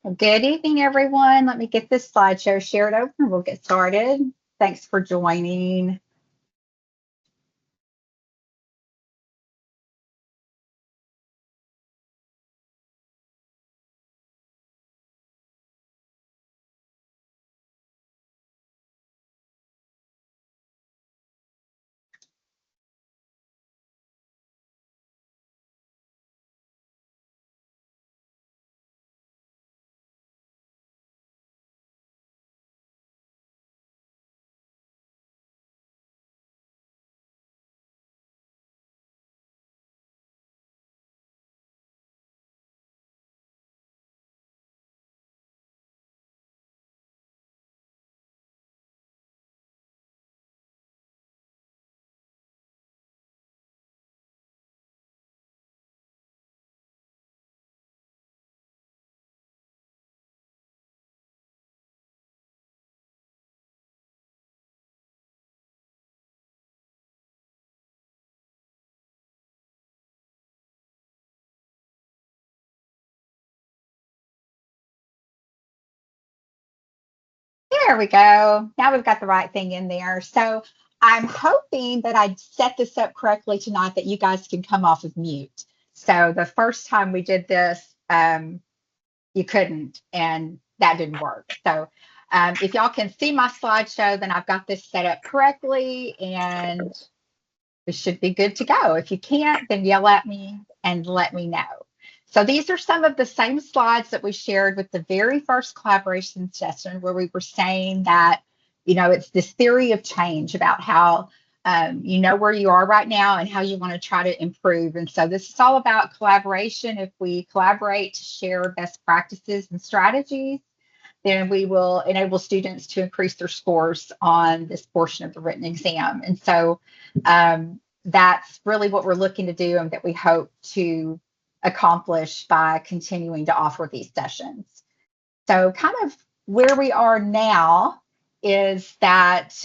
Well, good evening, everyone. Let me get this slideshow shared over and we'll get started. Thanks for joining. There we go. Now we've got the right thing in there. So I'm hoping that I set this up correctly tonight that you guys can come off of mute. So the first time we did this, you couldn't, and that didn't work. So if y'all can see my slideshow, then I've got this set up correctly and we should be good to go. If you can't, then yell at me and let me know. So these are some of the same slides that we shared with the very first collaboration session where we were saying that, it's this theory of change about how you know where you are right now and how you want to try to improve. And so this is all about collaboration. If we collaborate to share best practices and strategies, then we will enable students to increase their scores on this portion of the written exam. And so that's really what we're looking to do and that we hope to accomplish by continuing to offer these sessions. So kind of where we are now is that,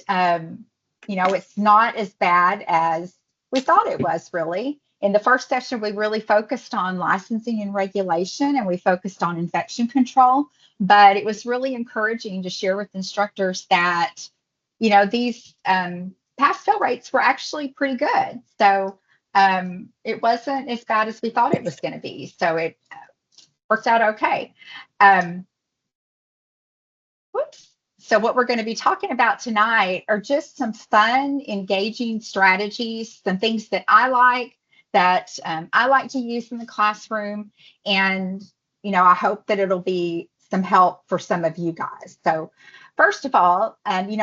it's not as bad as we thought it was really. In the first session, we really focused on licensing and regulation and we focused on infection control, but it was really encouraging to share with instructors that, these pass-fail rates were actually pretty good. So it wasn't as bad as we thought it was going to be. So it worked out okay. Whoops. So what we're going to be talking about tonight are just some fun, engaging strategies, some things that I like to use in the classroom. And, I hope that it'll be some help for some of you guys. So first of all,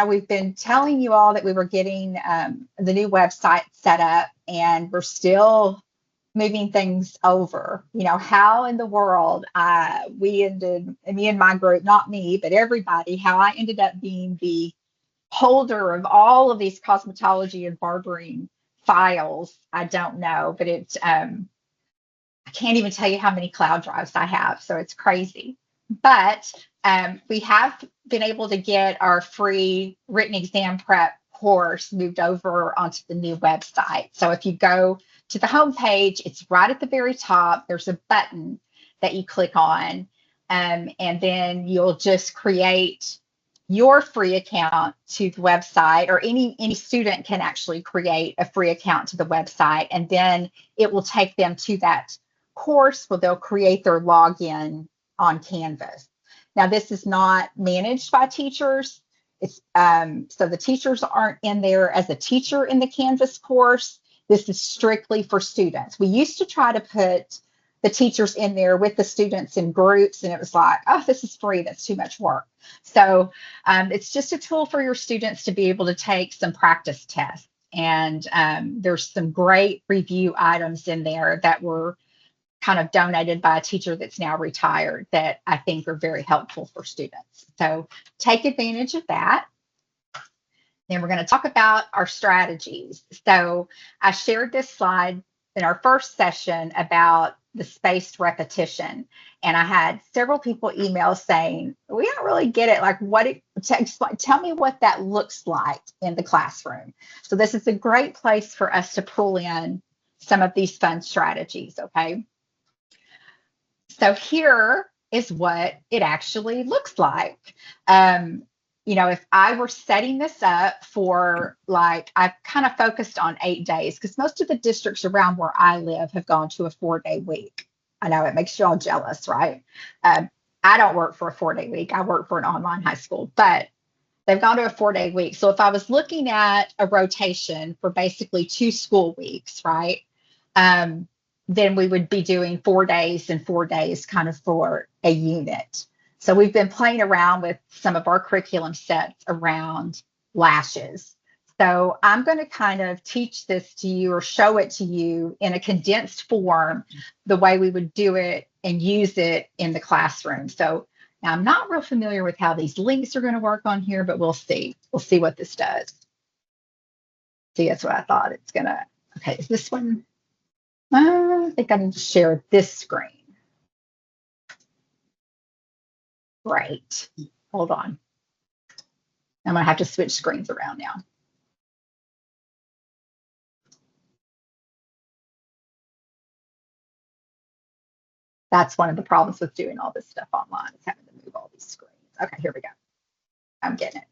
we've been telling you all that we were getting the new website set up and we're still moving things over. How in the world me and my group, not me, but everybody, how I ended up being the holder of all of these cosmetology and barbering files, I don't know, but I can't even tell you how many cloud drives I have, so it's crazy. But we have been able to get our free written exam prep course moved over onto the new website. So if you go to the home page, it's right at the very top. There's a button that you click on, and then you'll just create your free account to the website, or any student can actually create a free account to the website, and then it will take them to that course where they'll create their login on Canvas. Now, this is not managed by teachers. It's so the teachers aren't in there as a teacher in the Canvas course. This is strictly for students. We used to try to put the teachers in there with the students in groups, and it was like, oh, this is free. That's too much work. So it's just a tool for your students to be able to take some practice tests. And there's some great review items in there that were kind of donated by a teacher that's now retired that I think are very helpful for students. So take advantage of that. Then we're going to talk about our strategies. So I shared this slide in our first session about the spaced repetition. And I had several people email saying, we don't really get it. Like what it takes, like, tell me what that looks like in the classroom. So this is a great place for us to pull in some of these fun strategies, okay? So here is what it actually looks like. Um, if I were setting this up for like, I've kind of focused on 8 days because most of the districts around where I live have gone to a 4-day week. I know it makes you all jealous, right? Um, I don't work for a 4-day week. I work for an online high school, but they've gone to a 4-day week. So if I was looking at a rotation for basically 2 school weeks, right? Um, then we would be doing 4 days and 4 days kind of for a unit. So we've been playing around with some of our curriculum sets around lashes. So I'm going to kind of teach this to you or show it to you in a condensed form, the way we would do it and use it in the classroom. So now I'm not real familiar with how these links are going to work on here, but we'll see. We'll see what this does. See, that's what I thought it's going to. Okay, is this one? I think I need to share this screen. Great. Hold on. I'm going to have to switch screens around now. That's one of the problems with doing all this stuff online, is having to move all these screens. Okay, here we go. I'm getting it.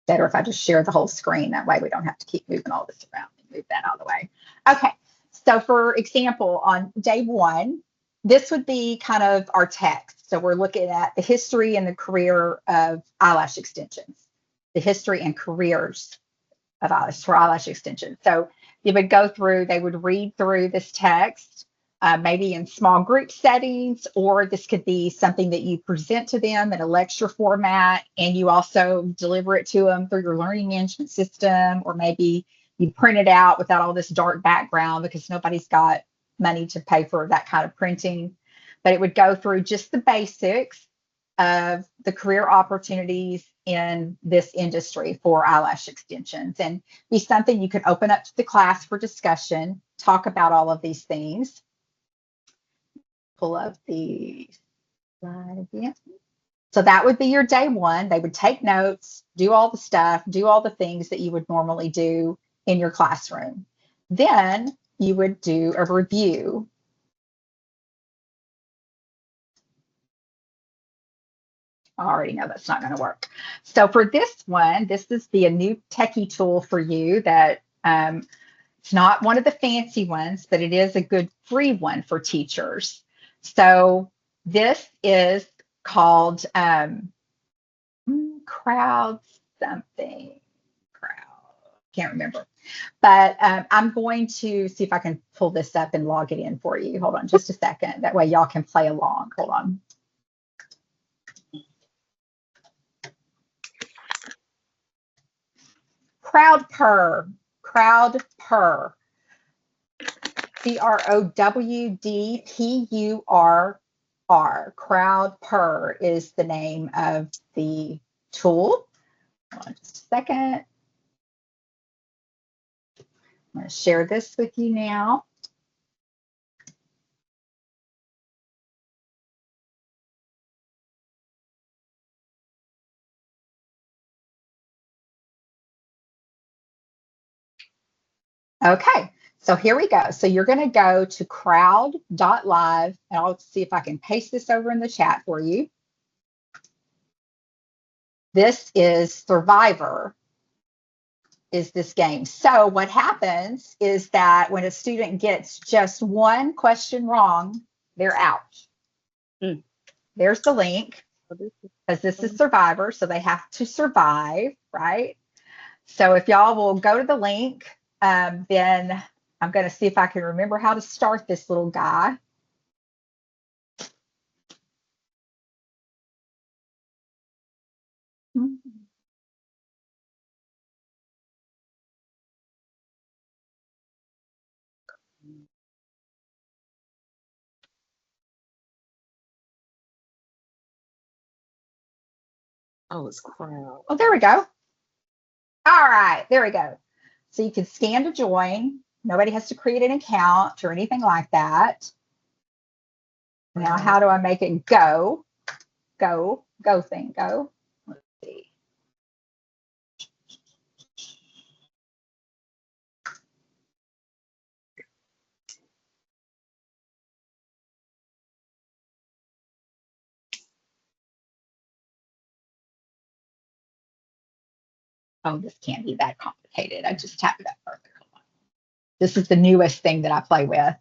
Better if I just share the whole screen. That way we don't have to keep moving all this around. Move that out of the way. Okay, so for example, on day 1, this would be kind of our text. So we're looking at the history and the career of eyelash extensions, the history and careers of eyelash extensions. So you would go through, they would read through this text, maybe in small group settings, or this could be something that you present to them in a lecture format, and you also deliver it to them through your learning management system, or maybe you print it out without all this dark background because nobody's got money to pay for that kind of printing. But it would go through just the basics of the career opportunities in this industry for eyelash extensions, and be something you could open up to the class for discussion, talk about all of these things. Pull up the slide again. So that would be your day 1. They would take notes, do all the stuff, do all the things that you would normally do in your classroom. Then you would do a review. I already know that's not going to work. So for this one, this is a new techie tool for you that it's not one of the fancy ones, but it is a good free one for teachers. So this is called crowd something. Can't remember. But I'm going to see if I can pull this up and log it in for you. Hold on just a second. That way y'all can play along. Hold on. CrowdPurr. CrowdPurr. CrowdPurr. CrowdPurr is the name of the tool. Hold on just a second. I'm going to share this with you now. Okay, so here we go. So you're going to go to crowd.live, and I'll see if I can paste this over in the chat for you. This is Survivor, is this game. So what happens is that when a student gets just one question wrong, they're out. There's the link, because this is Survivor, so they have to survive, right? So if y'all will go to the link, then I'm going to see if I can remember how to start this little guy. Oh, it's crowd. Oh, there we go. All right, there we go. So you can scan to join. Nobody has to create an account or anything like that. Now, how do I make it go? Go thing, go. Let's see. Oh, this can't be that complicated. I just tap it up further. Hold on. This is the newest thing that I play with.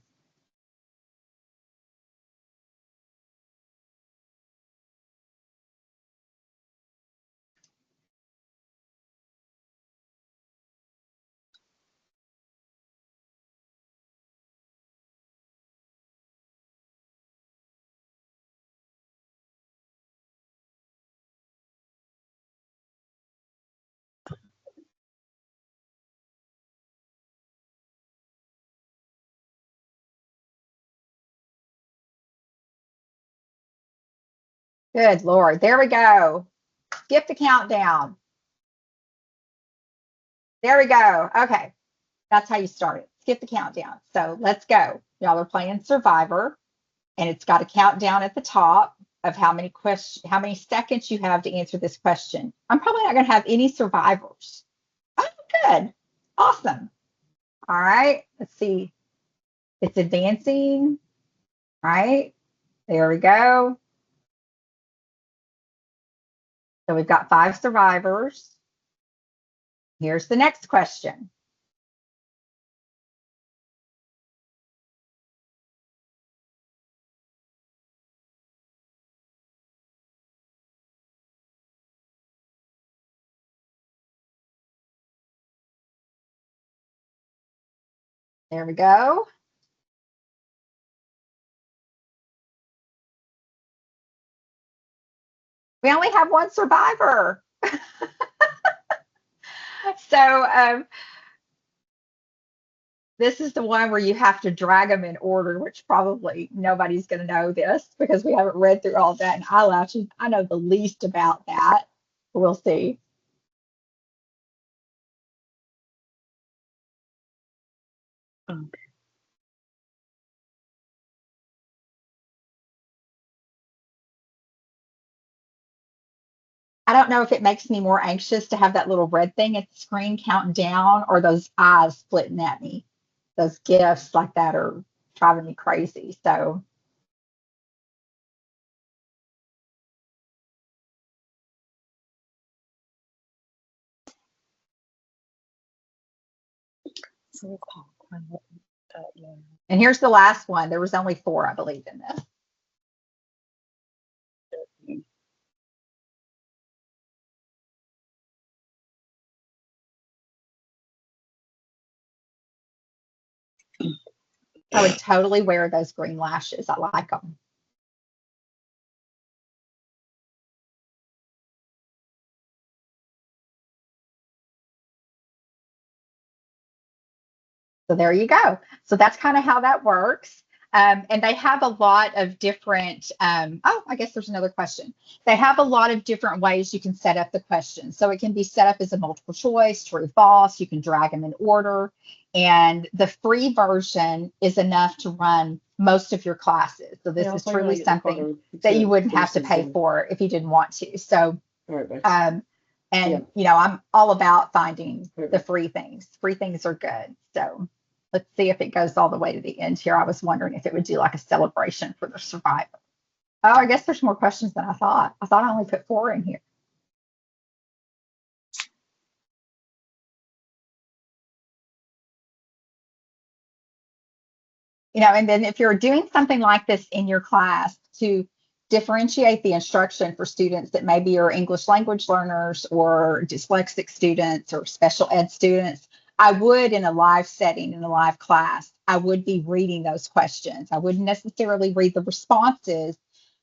Good Lord. There we go. Skip the countdown. There we go. Okay. That's how you start it. Skip the countdown. So let's go. Y'all are playing Survivor, and it's got a countdown at the top of how many seconds you have to answer this question. I'm probably not going to have any survivors. Oh, good. Awesome. All right. Let's see. It's advancing. All right. There we go. So we've got 5 survivors. Here's the next question. There we go. We only have 1 survivor. So this is the one where you have to drag them in order, which probably nobody's going to know this because we haven't read through all that. And I know the least about that. We'll see. Okay. I don't know if it makes me more anxious to have that little red thing at the screen counting down or those eyes splitting at me. Those gifts like that are driving me crazy. So So it's called Quiet. Yeah. and here's the last one. There was only 4, I believe, in this. I would totally wear those green lashes. I like them. So there you go. So that's kind of how that works. And they have a lot of different, oh, I guess there's another question. They have a lot of different ways you can set up the question. So it can be set up as a multiple choice, true, false. You can drag them in order. And the free version is enough to run most of your classes. So this Yeah, is so I gotta truly get the something photo that you to wouldn't have finish to this pay thing. for if you didn't want to. So, All right, bye. um, and Yeah. you know, I'm all about finding Okay. the free things. Free things are good. So let's see if it goes all the way to the end here. I was wondering if it would do like a celebration for the survivor. Oh, I guess there's more questions than I thought. I thought I only put 4 in here. You know, and then if you're doing something like this in your class to differentiate the instruction for students that maybe are English language learners or dyslexic students or special ed students, I would in a live setting, in a live class, I would be reading those questions. I wouldn't necessarily read the responses,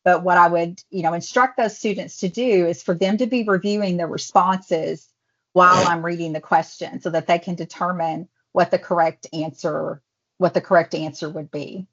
but what I would, you know, instruct those students to do is for them to be reviewing the responses while I'm reading the question so that they can determine what the correct answer would be.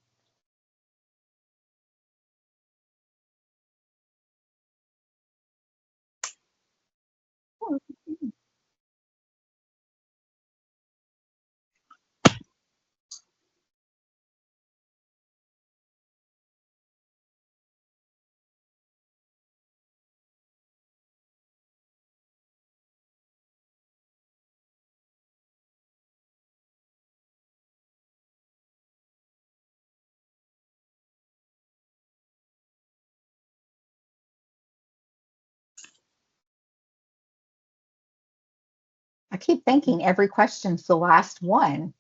I keep thinking every question's the last one.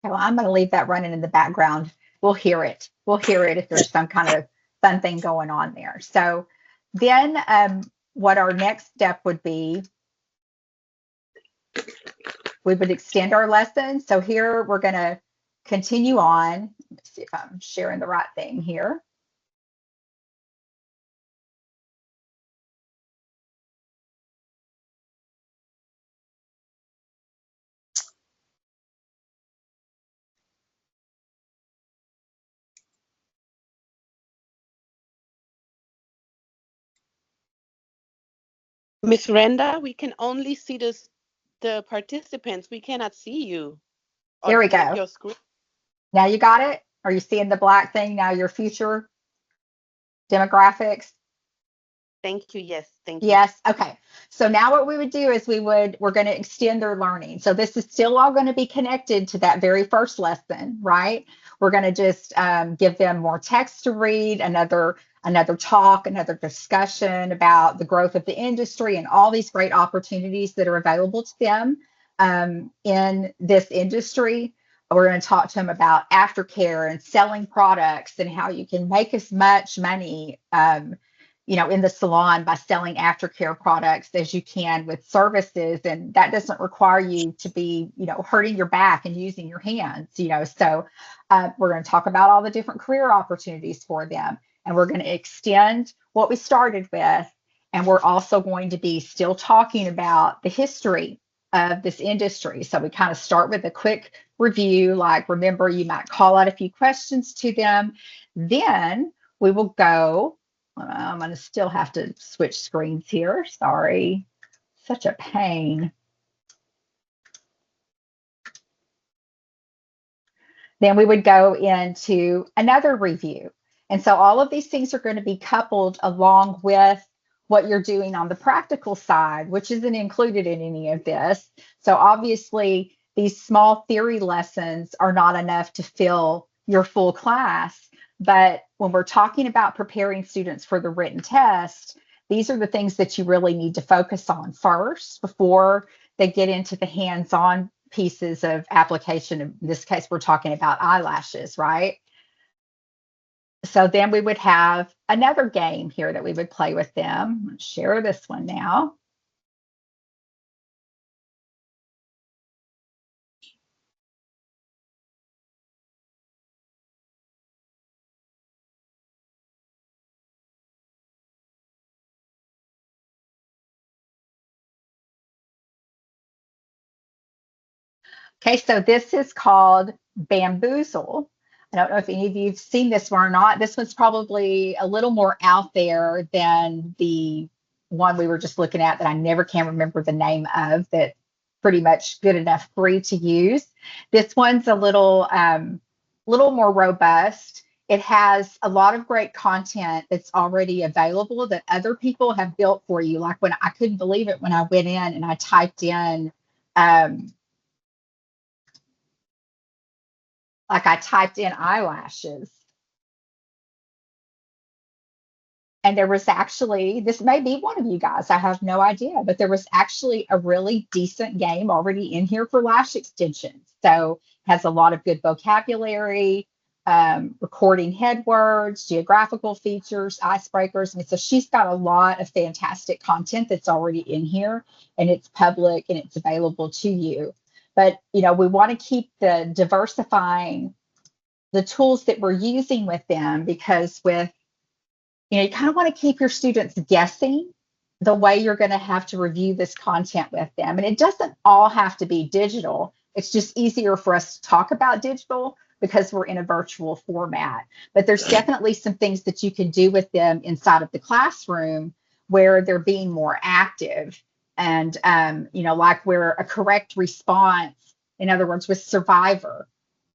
Well, I'm going to leave that running in the background. We'll hear it. We'll hear it if there's some kind of fun thing going on there. So then what our next step would be, we would extend our lesson. So here we're going to continue on. Let's see if I'm sharing the right thing here. Miss Renda, we can only see the participants. We cannot see you There on we like go. your screen. Now you got it? Are you seeing the black thing now, your future demographics? Thank you. Yes, thank you. Yes. Okay. So now what we would do is we're going to extend their learning. So this is still all going to be connected to that very first lesson, right? We're going to just give them more text to read, another talk, another discussion about the growth of the industry and all these great opportunities that are available to them in this industry. We're going to talk to them about aftercare and selling products and how you can make as much money in the salon by selling aftercare products as you can with services. And that doesn't require you to be, hurting your back and using your hands, So we're going to talk about all the different career opportunities for them. And we're going to extend what we started with. And we're also going to be still talking about the history of this industry. So we kind of start with a quick review, like remember, you might call out a few questions to them. Then we will go. I'm going to still have to switch screens here. Sorry. Such a pain. Then we would go into another review. And so all of these things are going to be coupled along with what you're doing on the practical side, which isn't included in any of this. So obviously, these small theory lessons are not enough to fill your full class. But when we're talking about preparing students for the written test, these are the things that you really need to focus on first before they get into the hands-on pieces of application. In this case, we're talking about eyelashes, right? So then we would have another game here that we would play with them. I'll share this one now. Okay, so this is called Bamboozle. I don't know if any of you have seen this one or not. This one's probably a little more out there than the one we were just looking at that I never can remember the name of, that pretty much good enough free to use. This one's a little more robust. It has a lot of great content that's already available that other people have built for you. Like when I couldn't believe it when I went in and I typed in eyelashes. And there was actually, this may be one of you guys, I have no idea, but there was actually a really decent game already in here for lash extensions. So has a lot of good vocabulary, recording head words, geographical features, icebreakers. And so she's got a lot of fantastic content that's already in here, and it's public and it's available to you. But, we want to keep the diversifying the tools that we're using with them, because you kind of want to keep your students guessing the way you're going to have to review this content with them. And it doesn't all have to be digital. It's just easier for us to talk about digital because we're in a virtual format. But there's definitely some things that you can do with them inside of the classroom where they're being more active. And, like where a correct response, in other words, with Survivor,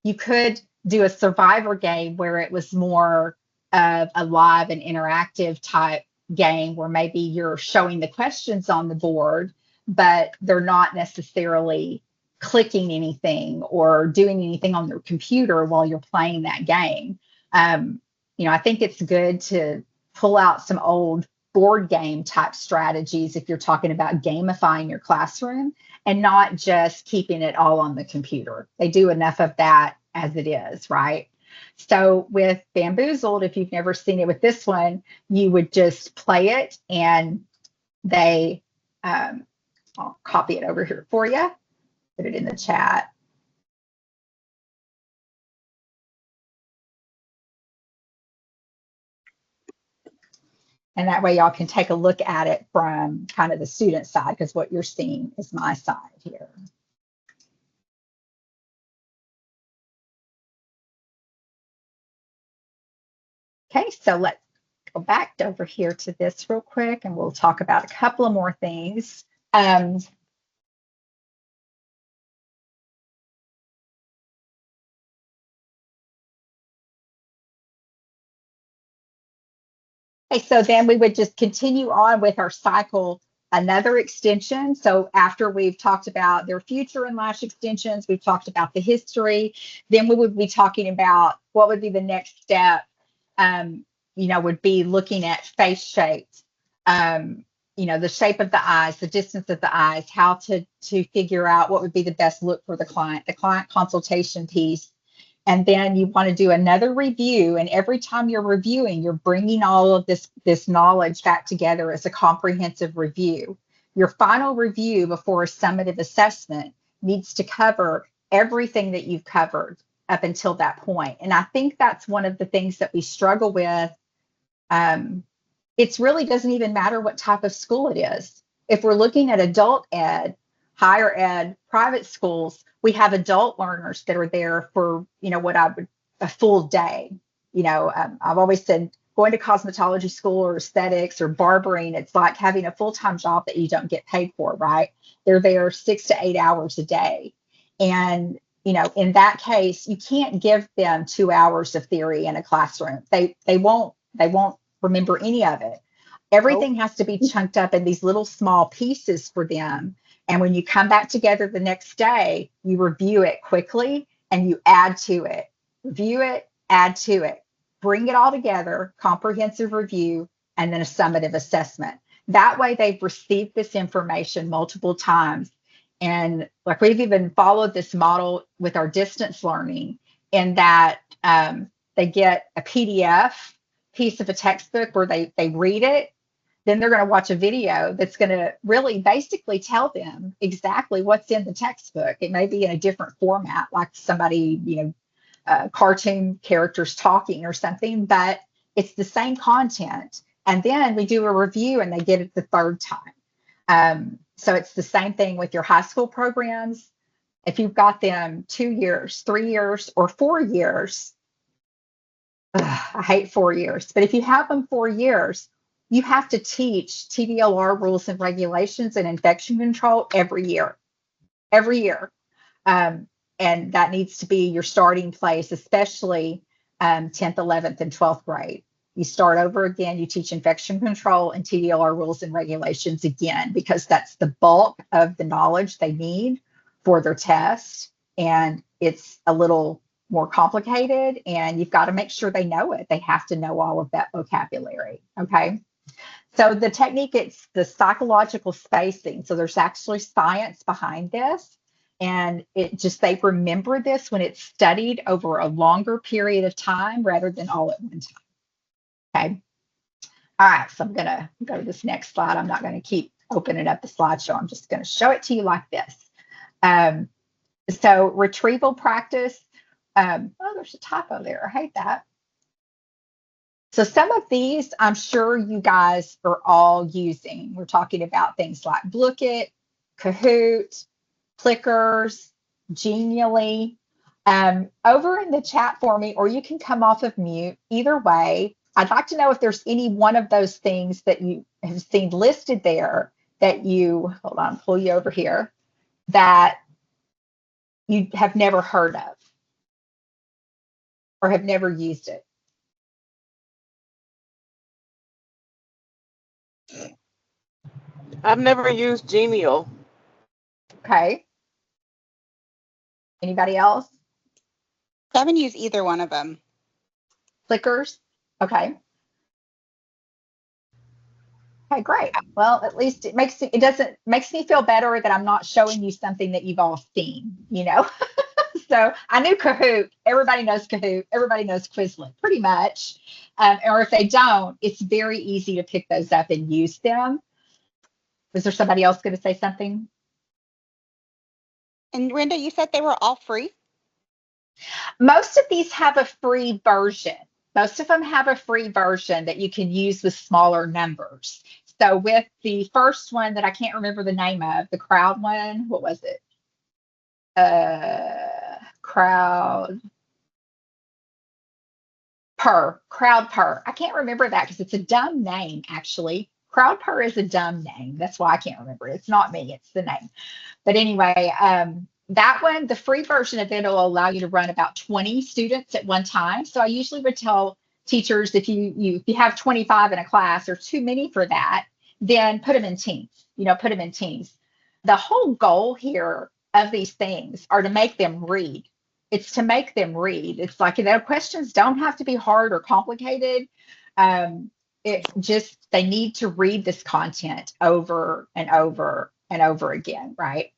you could do a Survivor game where it was more of a live and interactive type game where maybe you're showing the questions on the board, but they're not necessarily clicking anything or doing anything on their computer while you're playing that game. I think it's good to pull out some old board game type strategies if you're talking about gamifying your classroom and not just keeping it all on the computer. They do enough of that as it is, right? So with Bamboozled, if you've never seen it with this one, you would just play it and I'll copy it over here for you, put it in the chat. And that way y'all can take a look at it from kind of the student side, because what you're seeing is my side here. Okay, so let's go back over here to this real quick and we'll talk about a couple of more things. Okay, so then we would just continue on with our cycle, another extension. So after we've talked about their future and lash extensions, we've talked about the history, then we would be talking about what would be the next step, would be looking at face shapes, the shape of the eyes, the distance of the eyes, how to figure out what would be the best look for the client consultation piece. And then you want to do another review. And every time you're reviewing, you're bringing all of this knowledge back together as a comprehensive review. Your final review before a summative assessment needs to cover everything that you've covered up until that point. And I think that's one of the things that we struggle with. It really doesn't even matter what type of school it is. If we're looking at adult ed, higher ed, private schools, we have adult learners that are there for, a full day. I've always said going to cosmetology school or aesthetics or barbering, it's like having a full-time job that you don't get paid for, right? They're there 6 to 8 hours a day. And, in that case, you can't give them 2 hours of theory in a classroom. They won't remember any of it. Everything has to be chunked up in these little small pieces for them. And when you come back together the next day, you review it quickly and you add to it. Review it, add to it. Bring it all together, comprehensive review, and then a summative assessment. That way they've received this information multiple times. And like we've even followed this model with our distance learning in that they get a PDF piece of a textbook where they read it. Then they're going to watch a video that's going to really basically tell them exactly what's in the textbook. It may be in a different format, like somebody, cartoon characters talking or something, but it's the same content. And then we do a review and they get it the third time. So it's the same thing with your high school programs. If you've got them 2 years, 3 years, or 4 years, I hate 4 years, but if you have them 4 years, you have to teach TDLR rules and regulations and infection control every year. And that needs to be your starting place, especially 10th, 11th, and 12th grade. You start over again, you teach infection control and TDLR rules and regulations again, because that's the bulk of the knowledge they need for their test. And it's a little more complicated, and you've got to make sure they know it. They have to know all of that vocabulary, okay? So the technique, it's the psychological spacing. So there's actually science behind this. And they remember this when it's studied over a longer period of time rather than all at one time. Okay. All right. So I'm going to go to this next slide. I'm not going to keep opening up the slideshow. I'm just going to show it to you like this. So retrieval practice. There's a typo there. I hate that. So some of these, I'm sure you guys are all using. We're talking about things like Blooket, Kahoot, Clickers, Genially. Over in the chat for me, or you can come off of mute. Either way, I'd like to know if there's any one of those things that you have seen listed there that hold on, pull you over here, that you have never heard of or have never used it. I've never used Genial. Okay. Anybody else? I haven't used either one of them. Clickers? Okay. Okay, great. Well, at least makes me feel better that I'm not showing you something that you've all seen, you know. So I knew Kahoot. Everybody knows Kahoot. Everybody knows Quizlet, pretty much. Or if they don't, it's very easy to pick those up and use them. Was there somebody else going to say something? And Renda, you said they were all free? Most of these have a free version. Most of them have a free version that you can use with smaller numbers. So with the first one that I can't remember the name of, the crowd one, what was it? Crowd purr. I can't remember that because it's a dumb name, actually. Crowd purr is a dumb name. That's why I can't remember it. It's not me, it's the name. But anyway, that one, the free version of it will allow you to run about 20 students at one time. So I usually would tell teachers if you have 25 in a class or too many for that, then put them in teams, put them in teams. The whole goal here of these things are to make them read. It's to make them read. It's like their questions don't have to be hard or complicated. It just, they need to read this content over and over and over again, right?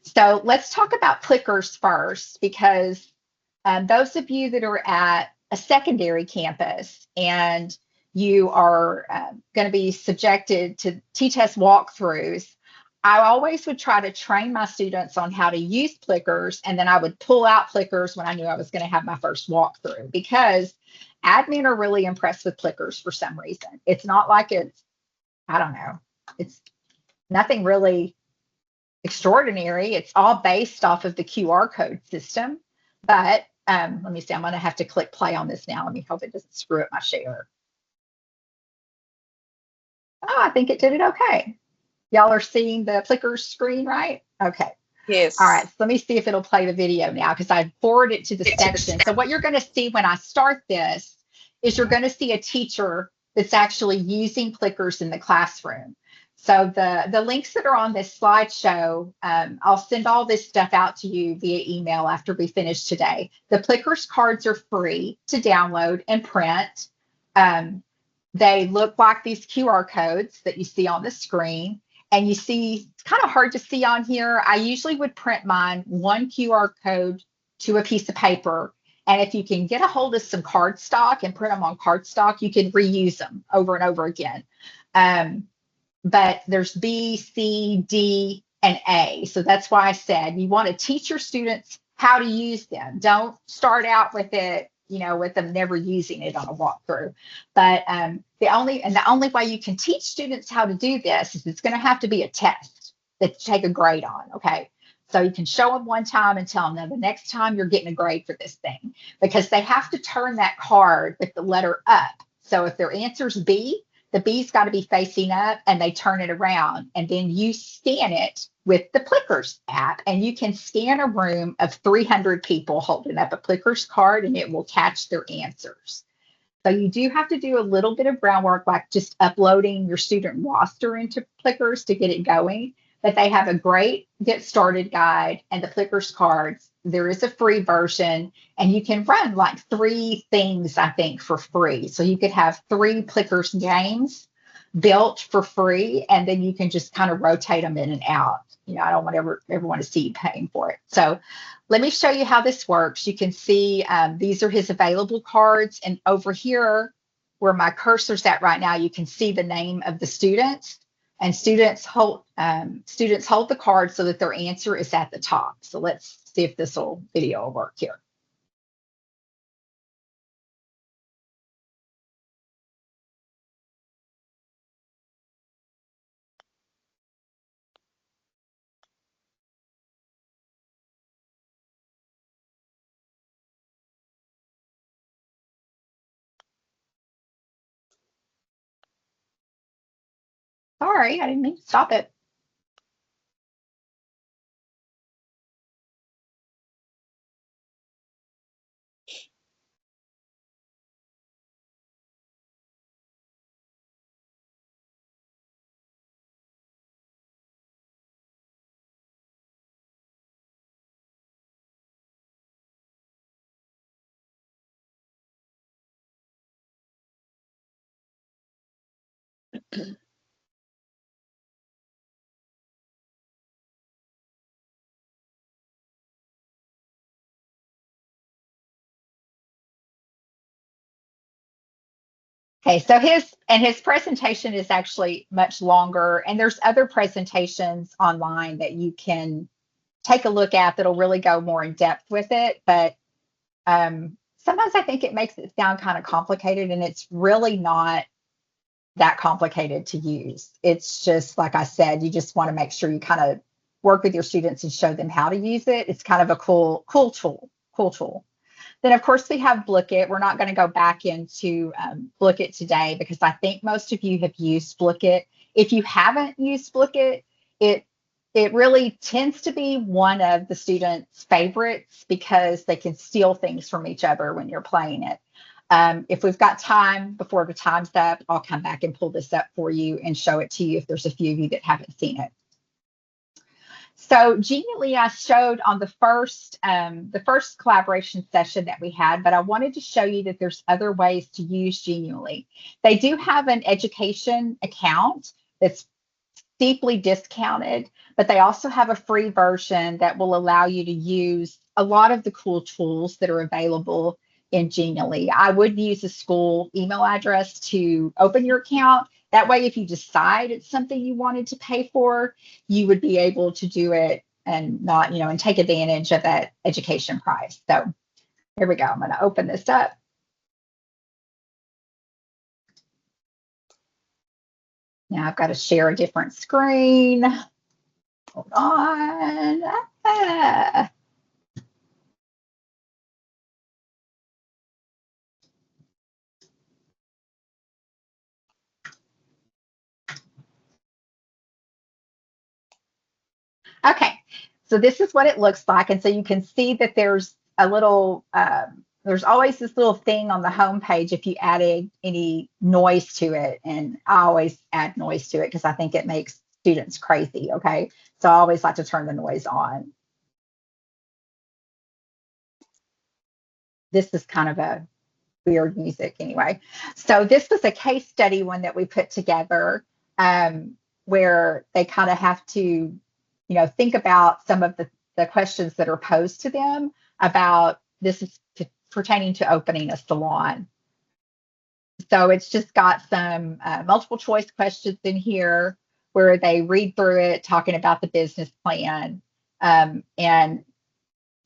So let's talk about clickers first, because those of you that are at a secondary campus and you are going to be subjected to t-test walkthroughs, I always would try to train my students on how to use clickers, and then I would pull out clickers when I knew I was going to have my first walkthrough, because admin are really impressed with clickers for some reason. It's not like I don't know, it's nothing really extraordinary. It's all based off of the QR code system. But let me see, I'm going to have to click play on this now. Let me hope it doesn't screw up my share. Oh, I think it did it okay. Y'all are seeing the clicker screen, right? Okay. Yes. All right, so let me see if it'll play the video now, because I forwarded it to the section. So what you're going to see when I start this is you're going to see a teacher that's actually using clickers in the classroom. So the links that are on this slideshow, I'll send all this stuff out to you via email after we finish today. The clickers cards are free to download and print. They look like these QR codes that you see on the screen. And you see, it's kind of hard to see on here. I usually would print mine one QR code to a piece of paper. And if you can get a hold of some cardstock and print them on cardstock, you can reuse them over and over again. But there's B, C, D, and A. So that's why I said you want to teach your students how to use them. Don't start out with it, with them never using it on a walkthrough. But the only way you can teach students how to do this is it's going to have to be a test that you take a grade on. Okay. So you can show them one time and tell them, now the next time you're getting a grade for this thing, because they have to turn that card with the letter up. So if their answer's B, the B's got to be facing up, and they turn it around, and then you scan it with the Plickers app, and you can scan a room of 300 people holding up a Plickers card, and it will catch their answers. So you do have to do a little bit of groundwork, like just uploading your student roster into Plickers to get it going. But they have a great get started guide and the Plickers cards. There is a free version, and you can run like 3 things, I think, for free. So you could have 3 Plickers games built for free, and then you can just kind of rotate them in and out. I don't want ever want to see you paying for it. So let me show you how this works. You can see these are his available cards, and over here where my cursor's at right now, you can see the name of the students. And students hold the card so that their answer is at the top. So let's see if this video will work here. Sorry, I didn't mean to stop it. Okay, so his presentation is actually much longer, and there's other presentations online that you can take a look at that'll really go more in depth with it. But sometimes I think it makes it sound kind of complicated, and it's really not that complicated to use. It's just like I said, you just want to make sure you kind of work with your students and show them how to use it. It's kind of a cool tool. Then, of course, we have Blooket. We're not going to go back into Blooket today because I think most of you have used Blooket. If you haven't used Blooket, it really tends to be one of the students' favorites because they can steal things from each other when you're playing it. If we've got time before the time's up, I'll come back and pull this up for you and show it to you if there's a few of you that haven't seen it. So Genially, I showed on the first collaboration session that we had, but I wanted to show you that there's other ways to use Genially. They do have an education account that's deeply discounted, but they also have a free version that will allow you to use a lot of the cool tools that are available in Genially. I would use a school email address to open your account. That way, if you decide it's something you wanted to pay for, you would be able to do it and not, and take advantage of that education price. So here we go. I'm going to open this up. Now I've got to share a different screen. Hold on. Okay, so this is what it looks like. And so you can see that there's a little, there's always this little thing on the home page if you added any noise to it. And I always add noise to it because I think it makes students crazy, okay? So I always like to turn the noise on. This is kind of a weird music anyway. So this was a case study one that we put together where they kind of have to, think about some of the questions that are posed to them about this is pertaining to opening a salon. So it's just got some multiple choice questions in here where they read through it, talking about the business plan. And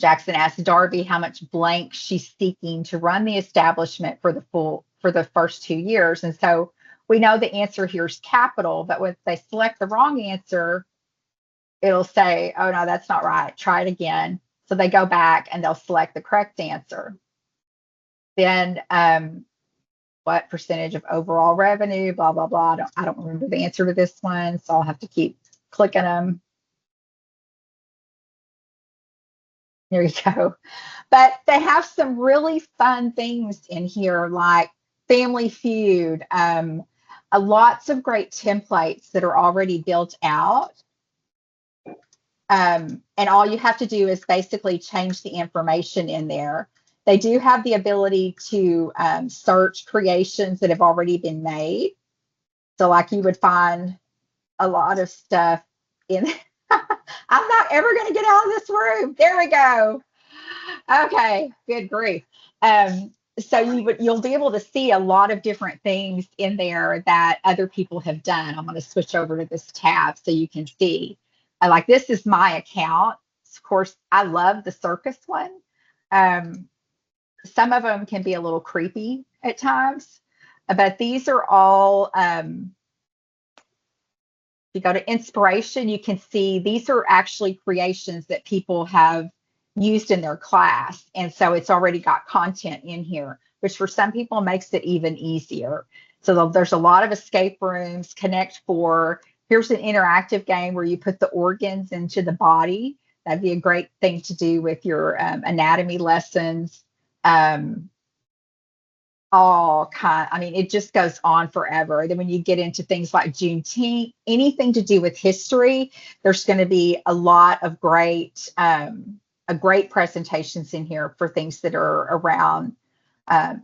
Jackson asked Darby how much blank she's seeking to run the establishment for the first 2 years. And so we know the answer here is capital, but when they select the wrong answer, it'll say, oh no, that's not right. Try it again. So they go back and they'll select the correct answer. Then what percentage of overall revenue, blah, blah, blah. I don't remember the answer to this one, so I'll have to keep clicking them. There you go. But they have some really fun things in here, like Family Feud, lots of great templates that are already built out. And all you have to do is basically change the information in there. They do have the ability to search creations that have already been made. So like you would find a lot of stuff in I'm not ever going to get out of this room. There we go. Okay, good grief. So you'll be able to see a lot of different things in there that other people have done. I'm going to switch over to this tab so you can see. Like this is my account. Of course, I love the circus one. Some of them can be a little creepy at times, but these are all, you go to inspiration, you can see these are actually creations that people have used in their class. And so it's already got content in here, which for some people makes it even easier. So there's a lot of escape rooms, Connect 4. Here's an interactive game where you put the organs into the body. That'd be a great thing to do with your anatomy lessons. It just goes on forever. Then when you get into things like Juneteenth, anything to do with history, there's going to be a lot of great presentations in here for things that are around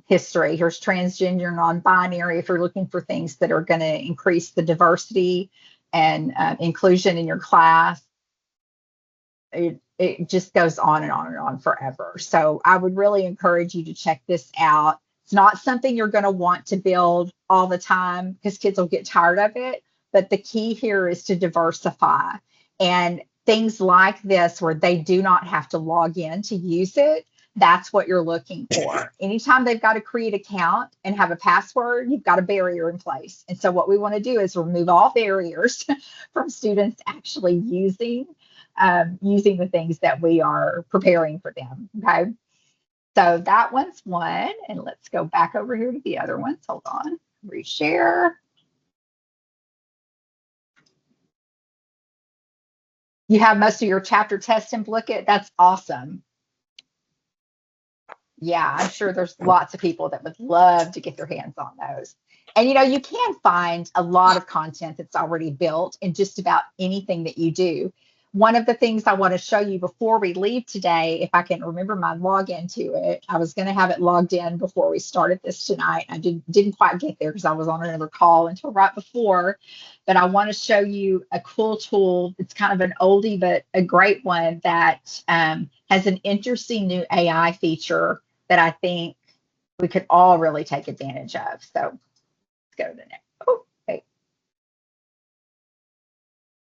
history. Here's transgender, non-binary. If you're looking for things that are going to increase the diversity and inclusion in your class, it just goes on and on and on forever. So I would really encourage you to check this out. It's not something you're going to want to build all the time because kids will get tired of it. But the key here is to diversify. And things like this where they do not have to log in to use it, that's what you're looking for. Anytime they've got to create an account and have a password, you've got a barrier in place. And so what we want to do is remove all barriers from students actually using the things that we are preparing for them. Okay. So that one's one. And let's go back over here to the other ones. Hold on. Reshare. You have most of your chapter test template. That's awesome. Yeah, I'm sure there's lots of people that would love to get their hands on those. And you can find a lot of content that's already built in just about anything that you do. One of the things I want to show you before we leave today, if I can remember my login to it, I was going to have it logged in before we started this tonight. I didn't quite get there because I was on another call until right before. But I want to show you a cool tool. It's kind of an oldie, but a great one that has an interesting new AI feature that I think we could all really take advantage of. So let's go to the next. Oh, wait.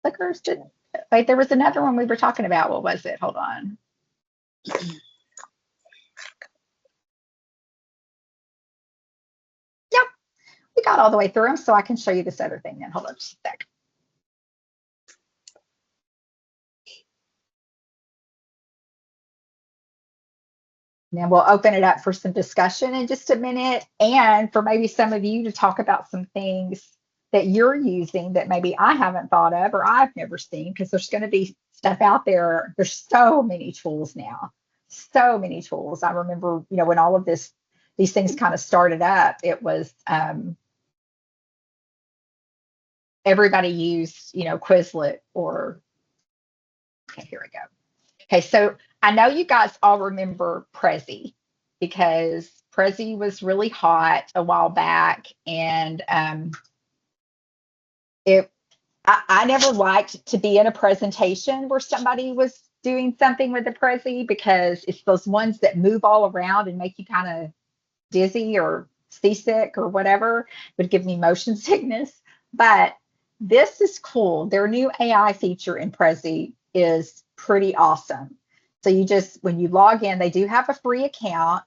Clickers didn't. Wait, there was another one we were talking about. What was it? Hold on. Yep, we got all the way through them, so I can show you this other thing then. Hold on just a sec. And then we'll open it up for some discussion in just a minute, and for maybe some of you to talk about some things that you're using that maybe I haven't thought of or I've never seen, because there's going to be stuff out there. There's so many tools now, so many tools. I remember, when all of these things kind of started up, it was everybody used, Quizlet or, okay, here we go. Okay, so I know you guys all remember Prezi because Prezi was really hot a while back, and I never liked to be in a presentation where somebody was doing something with the Prezi because it's those ones that move all around and make you kind of dizzy or seasick or whatever. It would give me motion sickness. But this is cool. Their new AI feature in Prezi is pretty awesome. So when you log in, they do have a free account.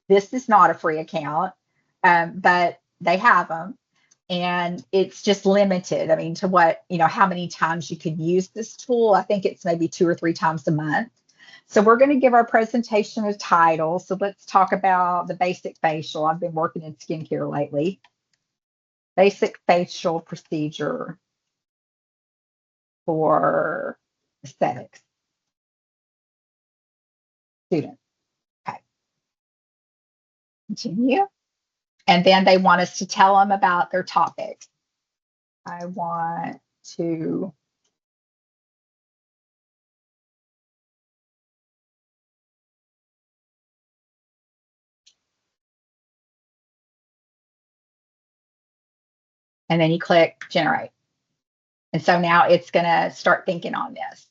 This is not a free account, but they have them. And it's just limited. I mean, to what, how many times you could use this tool. I think it's maybe 2 or 3 times a month. So we're going to give our presentation a title. So let's talk about the basic facial. I've been working in skincare lately. Basic facial procedure for aesthetics students. Okay. Continue. And then they want us to tell them about their topics. I want to and then you click generate. And so now it's going to start thinking on this.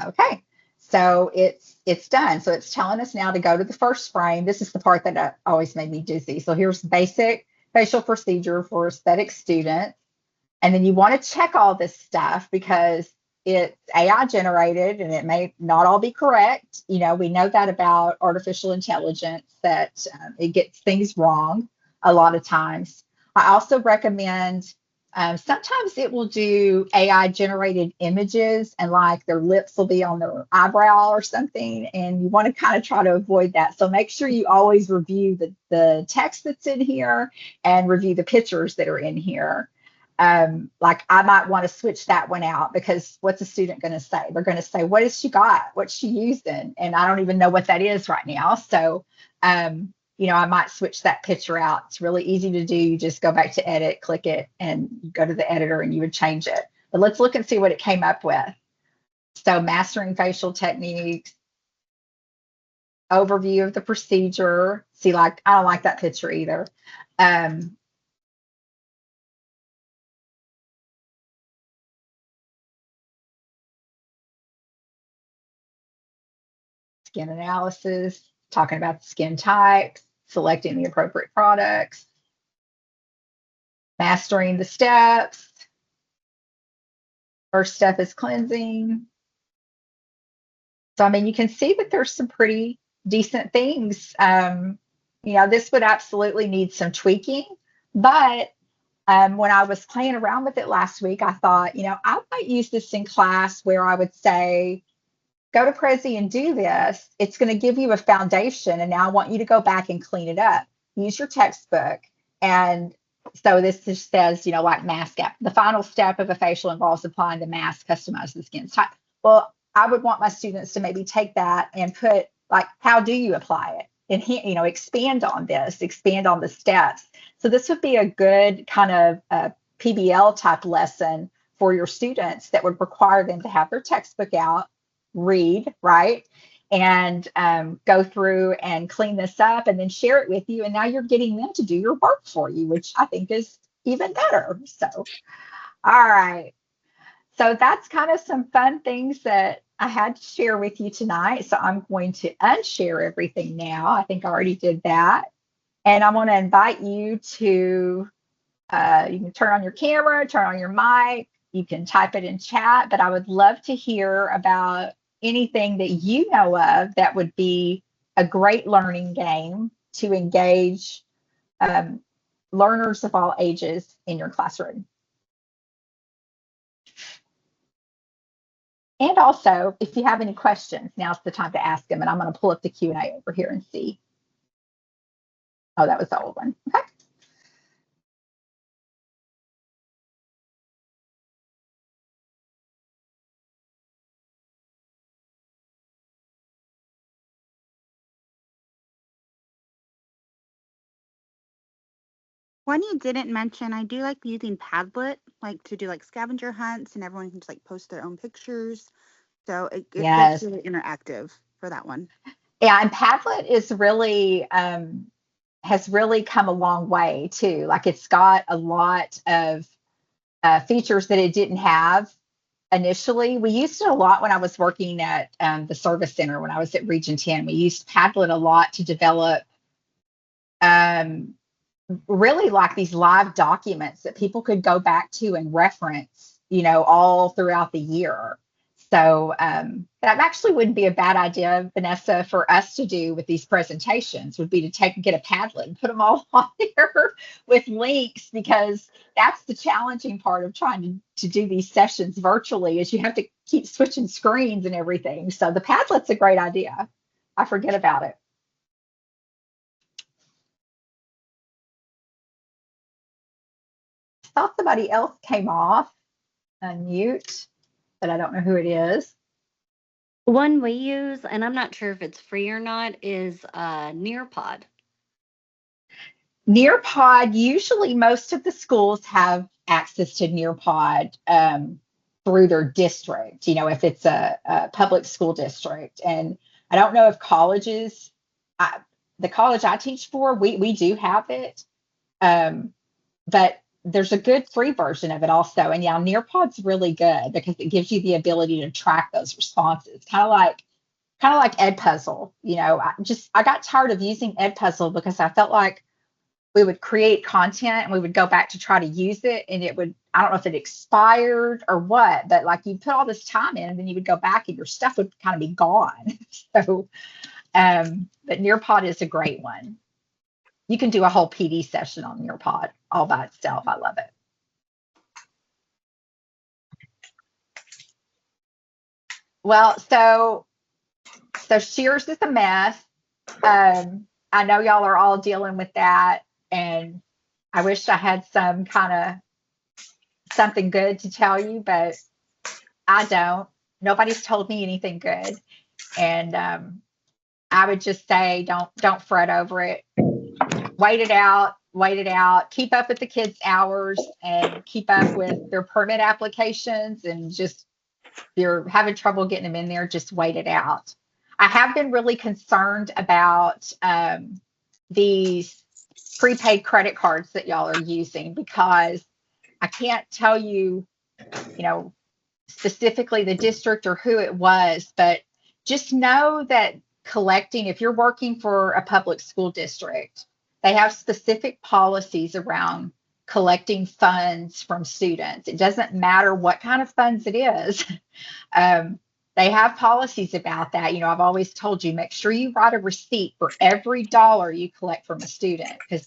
Okay, so it's done. So it's telling us now to go to the first frame. This is the part that always made me dizzy. So here's basic facial procedure for aesthetic students. And then you want to check all this stuff because it's AI generated and it may not all be correct. We know that about artificial intelligence, that it gets things wrong a lot of times. I also recommend sometimes it will do AI generated images and like their lips will be on their eyebrow or something. And you want to kind of try to avoid that. So make sure you always review the text that's in here and review the pictures that are in here. Like I might want to switch that one out because what's a student going to say? They're going to say, what has she got? What's she using? And I don't even know what that is right now. So, I might switch that picture out. It's really easy to do. You just go back to edit, click it, and you go to the editor and you would change it. But let's look and see what it came up with. So mastering facial techniques, overview of the procedure. See, like, I don't like that picture either. Skin analysis, talking about the skin types, selecting the appropriate products, mastering the steps. First step is cleansing. So, I mean, you can see that there's some pretty decent things. This would absolutely need some tweaking, but when I was playing around with it last week, I thought, I might use this in class where I would say, go to Prezi and do this. It's going to give you a foundation. And now I want you to go back and clean it up. Use your textbook. And so this just says, like mask up. The final step of a facial involves applying the mask customized to the skin's type. Well, I would want my students to maybe take that and put, like, how do you apply it? And, expand on this, expand on the steps. So this would be a good kind of PBL type lesson for your students that would require them to have their textbook out, read, right? And go through and clean this up and then share it with you. And now you're getting them to do your work for you, which I think is even better. So, all right. So that's kind of some fun things that I had to share with you tonight. So I'm going to unshare everything now. I think I already did that. And I want to invite you to, you can turn on your camera, turn on your mic, you can type it in chat, but I would love to hear about anything that you know of that would be a great learning game to engage learners of all ages in your classroom. And also, if you have any questions, now's the time to ask them. And I'm going to pull up the Q&A over here and see. Oh, that was the old one. Okay. One you didn't mention, I do like using Padlet, like to do like scavenger hunts, and everyone can just like post their own pictures. So it gets Yes. really interactive for that one. Yeah, and Padlet is really has really come a long way too. Like it's got a lot of features that it didn't have initially. We used it a lot when I was working at the service center when I was at Region 10. We used Padlet a lot to develop really like these live documents that people could go back to and reference, all throughout the year. So that actually wouldn't be a bad idea, Vanessa, for us to do with these presentations would be to get a Padlet and put them all on there with links, because that's the challenging part of trying to do these sessions virtually is you have to keep switching screens and everything. So the Padlet's a great idea. I forget about it. I thought somebody else came off, unmute, but I don't know who it is. One we use, and I'm not sure if it's free or not, is Nearpod. Nearpod, usually most of the schools have access to Nearpod through their district, if it's a public school district. And I don't know if colleges, the college I teach for, we do have it. But there's a good free version of it also. And yeah, Nearpod's really good because it gives you the ability to track those responses, kind of like Edpuzzle. I got tired of using Edpuzzle because I felt like we would create content and we would go back to try to use it, and I don't know if it expired or what, but like you put all this time in and then you would go back and your stuff would kind of be gone. So, but Nearpod is a great one. You can do a whole PD session on Nearpod all by itself. I love it. Well, so Shears is a mess. I know y'all are all dealing with that, and I wish I had some kind of something good to tell you, but I don't. Nobody's told me anything good. And I would just say don't fret over it. Wait it out, wait it out. Keep up with the kids' hours and keep up with their permit applications, and just if you're having trouble getting them in there, just wait it out. I have been really concerned about these prepaid credit cards that y'all are using, because I can't tell you, specifically the district or who it was, but just know that collecting, if you're working for a public school district, they have specific policies around collecting funds from students. It doesn't matter what kind of funds it is. They have policies about that. I've always told you, make sure you write a receipt for every dollar you collect from a student, because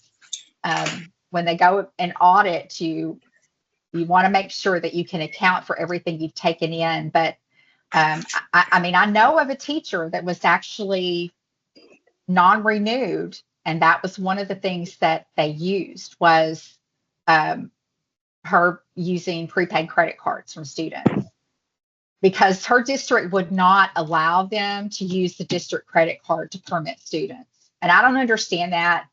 when they go and audit you, you want to make sure that you can account for everything you've taken in. But I know of a teacher that was actually non-renewed, and that was one of the things that they used was her using prepaid credit cards from students, because her district would not allow them to use the district credit card to permit students. And I don't understand that.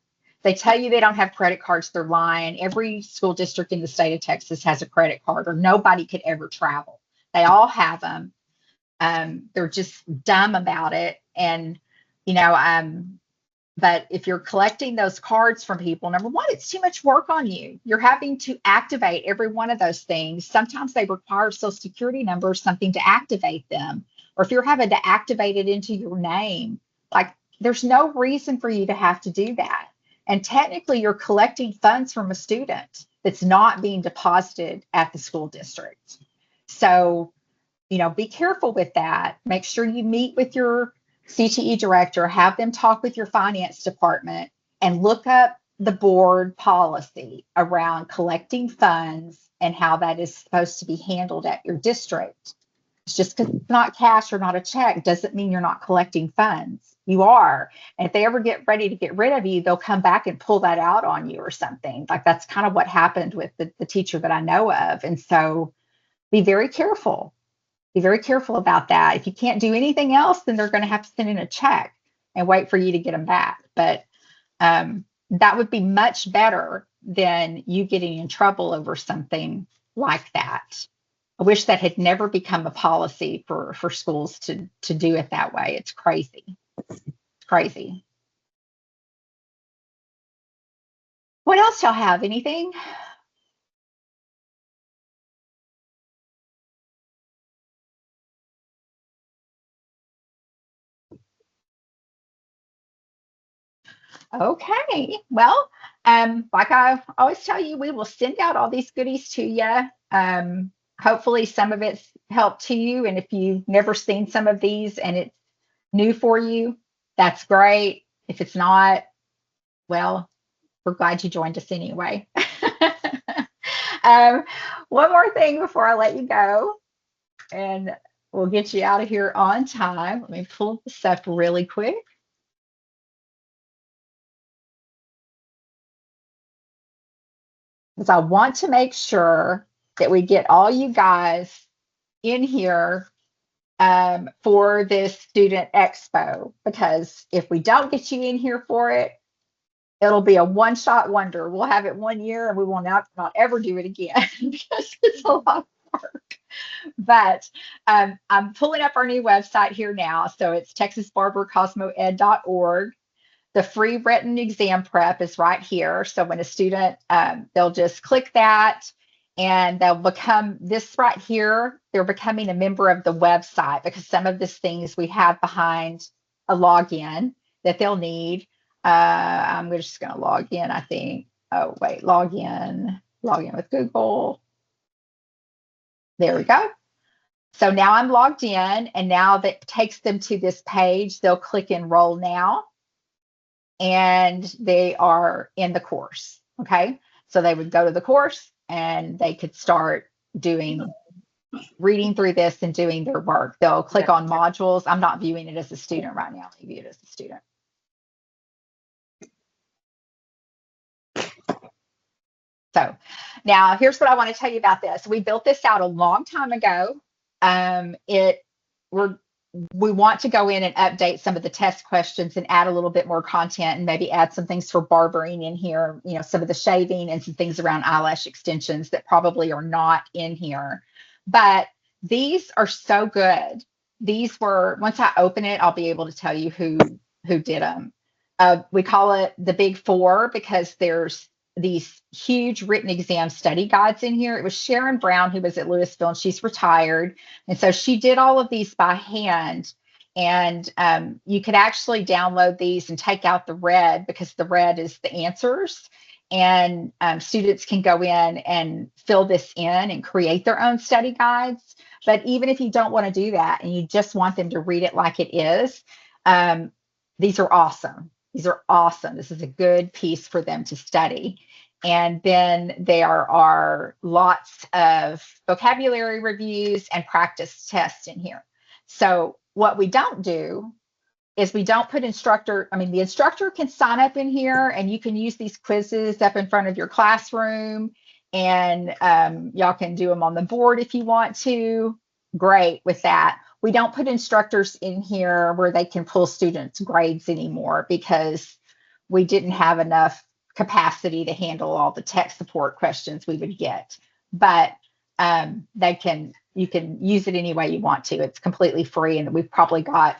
They tell you they don't have credit cards, they're lying. Every school district in the state of Texas has a credit card, or nobody could ever travel. They all have them. They're just dumb about it. And, but if you're collecting those cards from people, number one, it's too much work on you. You're having to activate every one of those things. Sometimes they require social security number or something to activate them. Or if you're having to activate it into your name, like there's no reason for you to have to do that. And technically you're collecting funds from a student that's not being deposited at the school district. So, be careful with that. Make sure you meet with your CTE director, have them talk with your finance department, and look up the board policy around collecting funds and how that is supposed to be handled at your district. It's just because it's not cash or not a check doesn't mean you're not collecting funds. You are. And if they ever get ready to get rid of you, they'll come back and pull that out on you or something. Like that's kind of what happened with the teacher that I know of. And so be very careful. Be very careful about that. If you can't do anything else, then they're going to have to send in a check and wait for you to get them back. But that would be much better than you getting in trouble over something like that. I wish that had never become a policy for schools to do it that way. It's crazy. It's crazy. What else y'all have? Anything? Okay. Well, like I always tell you, we will send out all these goodies to you. Hopefully some of it's helped to you. And if you've never seen some of these and it's new for you, that's great. If it's not, well, we're glad you joined us anyway. One more thing before I let you go, and we'll get you out of here on time. Let me pull this up really quick. Because I want to make sure that we get all you guys in here for this student expo, because if we don't get you in here for it, it'll be a one-shot wonder. We'll have it 1 year and we will not ever do it again because it's a lot of work. But I'm pulling up our new website here now. So it's texasbarbercosmoed.org. The free written exam prep is right here. So when a student, they'll just click that and they'll become this right here. They're becoming a member of the website, because some of these things we have behind a login that they'll need. I'm just going to log in, I think. Oh, wait, log in with Google. There we go. So now I'm logged in, and now that takes them to this page. They'll click Enroll Now, and they are in the course. Okay. So they would go to the course and they could start reading through this and doing their work. They'll click on modules. I'm not viewing it as a student right now. I view it as a student. So Now, here's what I want to tell you about this. We built this out a long time ago. It we're we want to go in and update some of the test questions and add a little bit more content and maybe add some things for barbering in here, some of the shaving and some things around eyelash extensions that probably are not in here. But these are so good. These were, once I open it, I'll be able to tell you who did them. We call it the Big Four because there's these huge written exam study guides in here. It was Sharon Brown who was at Louisville, and she's retired. And so she did all of these by hand. And you could actually download these and take out the red because the red is the answers. And students can go in and fill this in and create their own study guides. But even if you don't want to do that and you just want them to read it like it is, these are awesome. These are awesome. This is a good piece for them to study. And then there are lots of vocabulary reviews and practice tests in here. So what we don't do is we don't put the instructor can sign up in here and you can use these quizzes up in front of your classroom and y'all can do them on the board if you want to. Great with that. We don't put instructors in here where they can pull students' grades anymore because we didn't have enough capacity to handle all the tech support questions we would get. But you can use it any way you want to. It's completely free, and we've probably got,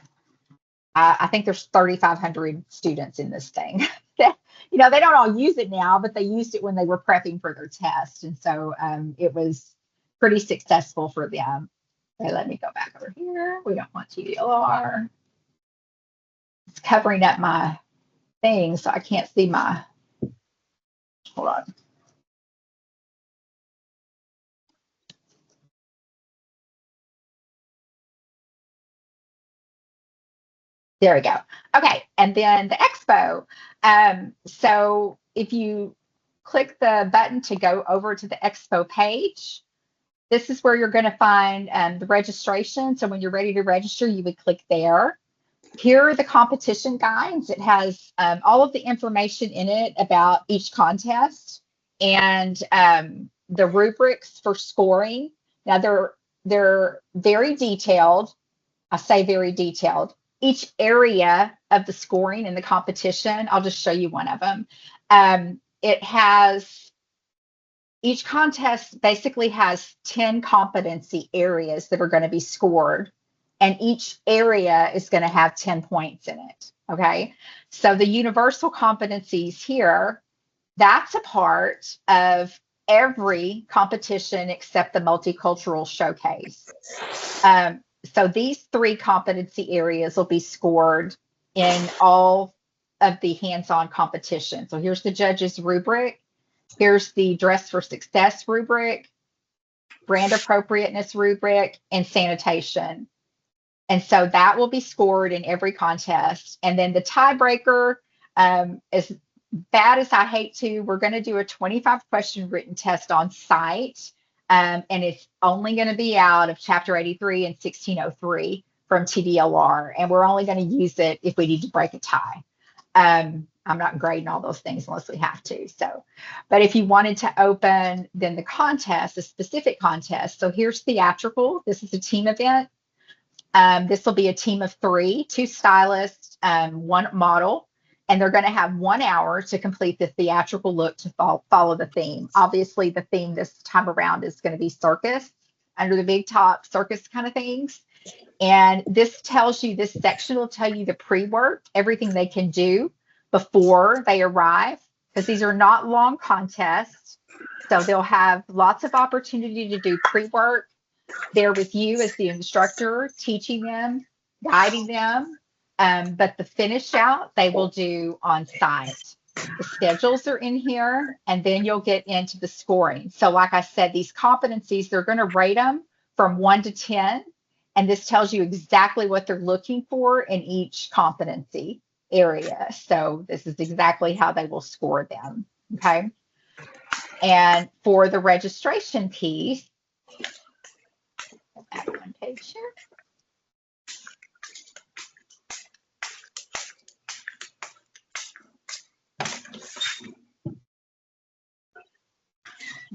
I think there's 3,500 students in this thing. They don't all use it now, but they used it when they were prepping for their test, and so it was pretty successful for them. Okay, let me go back over here. We don't want TDLR. It's covering up my thing, so I can't see hold on. There we go. Okay, and then the expo. So if you click the button to go over to the expo page, this is where you're going to find the registration. So when you're ready to register, you would click there. Here are the competition guides. It has all of the information in it about each contest and the rubrics for scoring. Now they're very detailed. I say very detailed. Each area of the scoring in the competition, I'll just show you one of them. Each contest basically has 10 competency areas that are going to be scored, and each area is going to have 10 points in it. Okay, so the universal competencies here, that's a part of every competition except the multicultural showcase. So these 3 competency areas will be scored in all of the hands-on competition. So here's the judge's rubric. Here's the dress for success rubric, brand appropriateness rubric, and sanitation. And so that will be scored in every contest. And then the tiebreaker, as bad as I hate to, we're going to do a 25-question written test on site. And it's only going to be out of Chapter 83 and 1603 from TDLR. And we're only going to use it if we need to break a tie. I'm not grading all those things unless we have to. So, but if you wanted to open then the contest, a specific contest. So here's theatrical. This is a team event. This will be a team of 3, 2 stylists, 1 model, and they're going to have 1 hour to complete the theatrical look to follow the theme. Obviously, the theme this time around is going to be circus, under the big top circus kind of things. And this section will tell you the pre-work, everything they can do before they arrive, because these are not long contests. So they'll have lots of opportunity to do pre-work. They're with you as the instructor, teaching them, guiding them. But the finish out, they will do on site. The schedules are in here, and then you'll get into the scoring. So like I said, these competencies, they're going to rate them from 1 to 10. And this tells you exactly what they're looking for in each competency area. So this is exactly how they will score them. Okay. And for the registration piece, back one page here.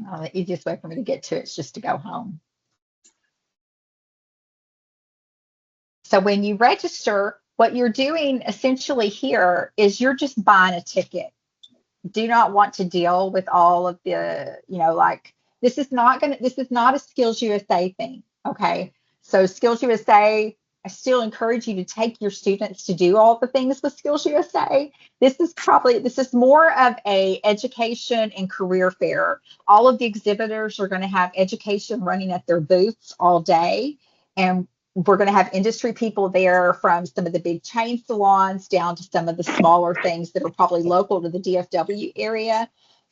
The easiest way for me to get to it is just to go home. So when you register, what you're doing essentially here is you're just buying a ticket. Do not want to deal with all of the, like this is not a Skills USA thing. Okay. So Skills USA, I still encourage you to take your students to do all the things with Skills USA. This is more of a education and career fair. All of the exhibitors are going to have education running at their booths all day. And we're going to have industry people there from some of the big chain salons down to some of the smaller things that are probably local to the DFW area.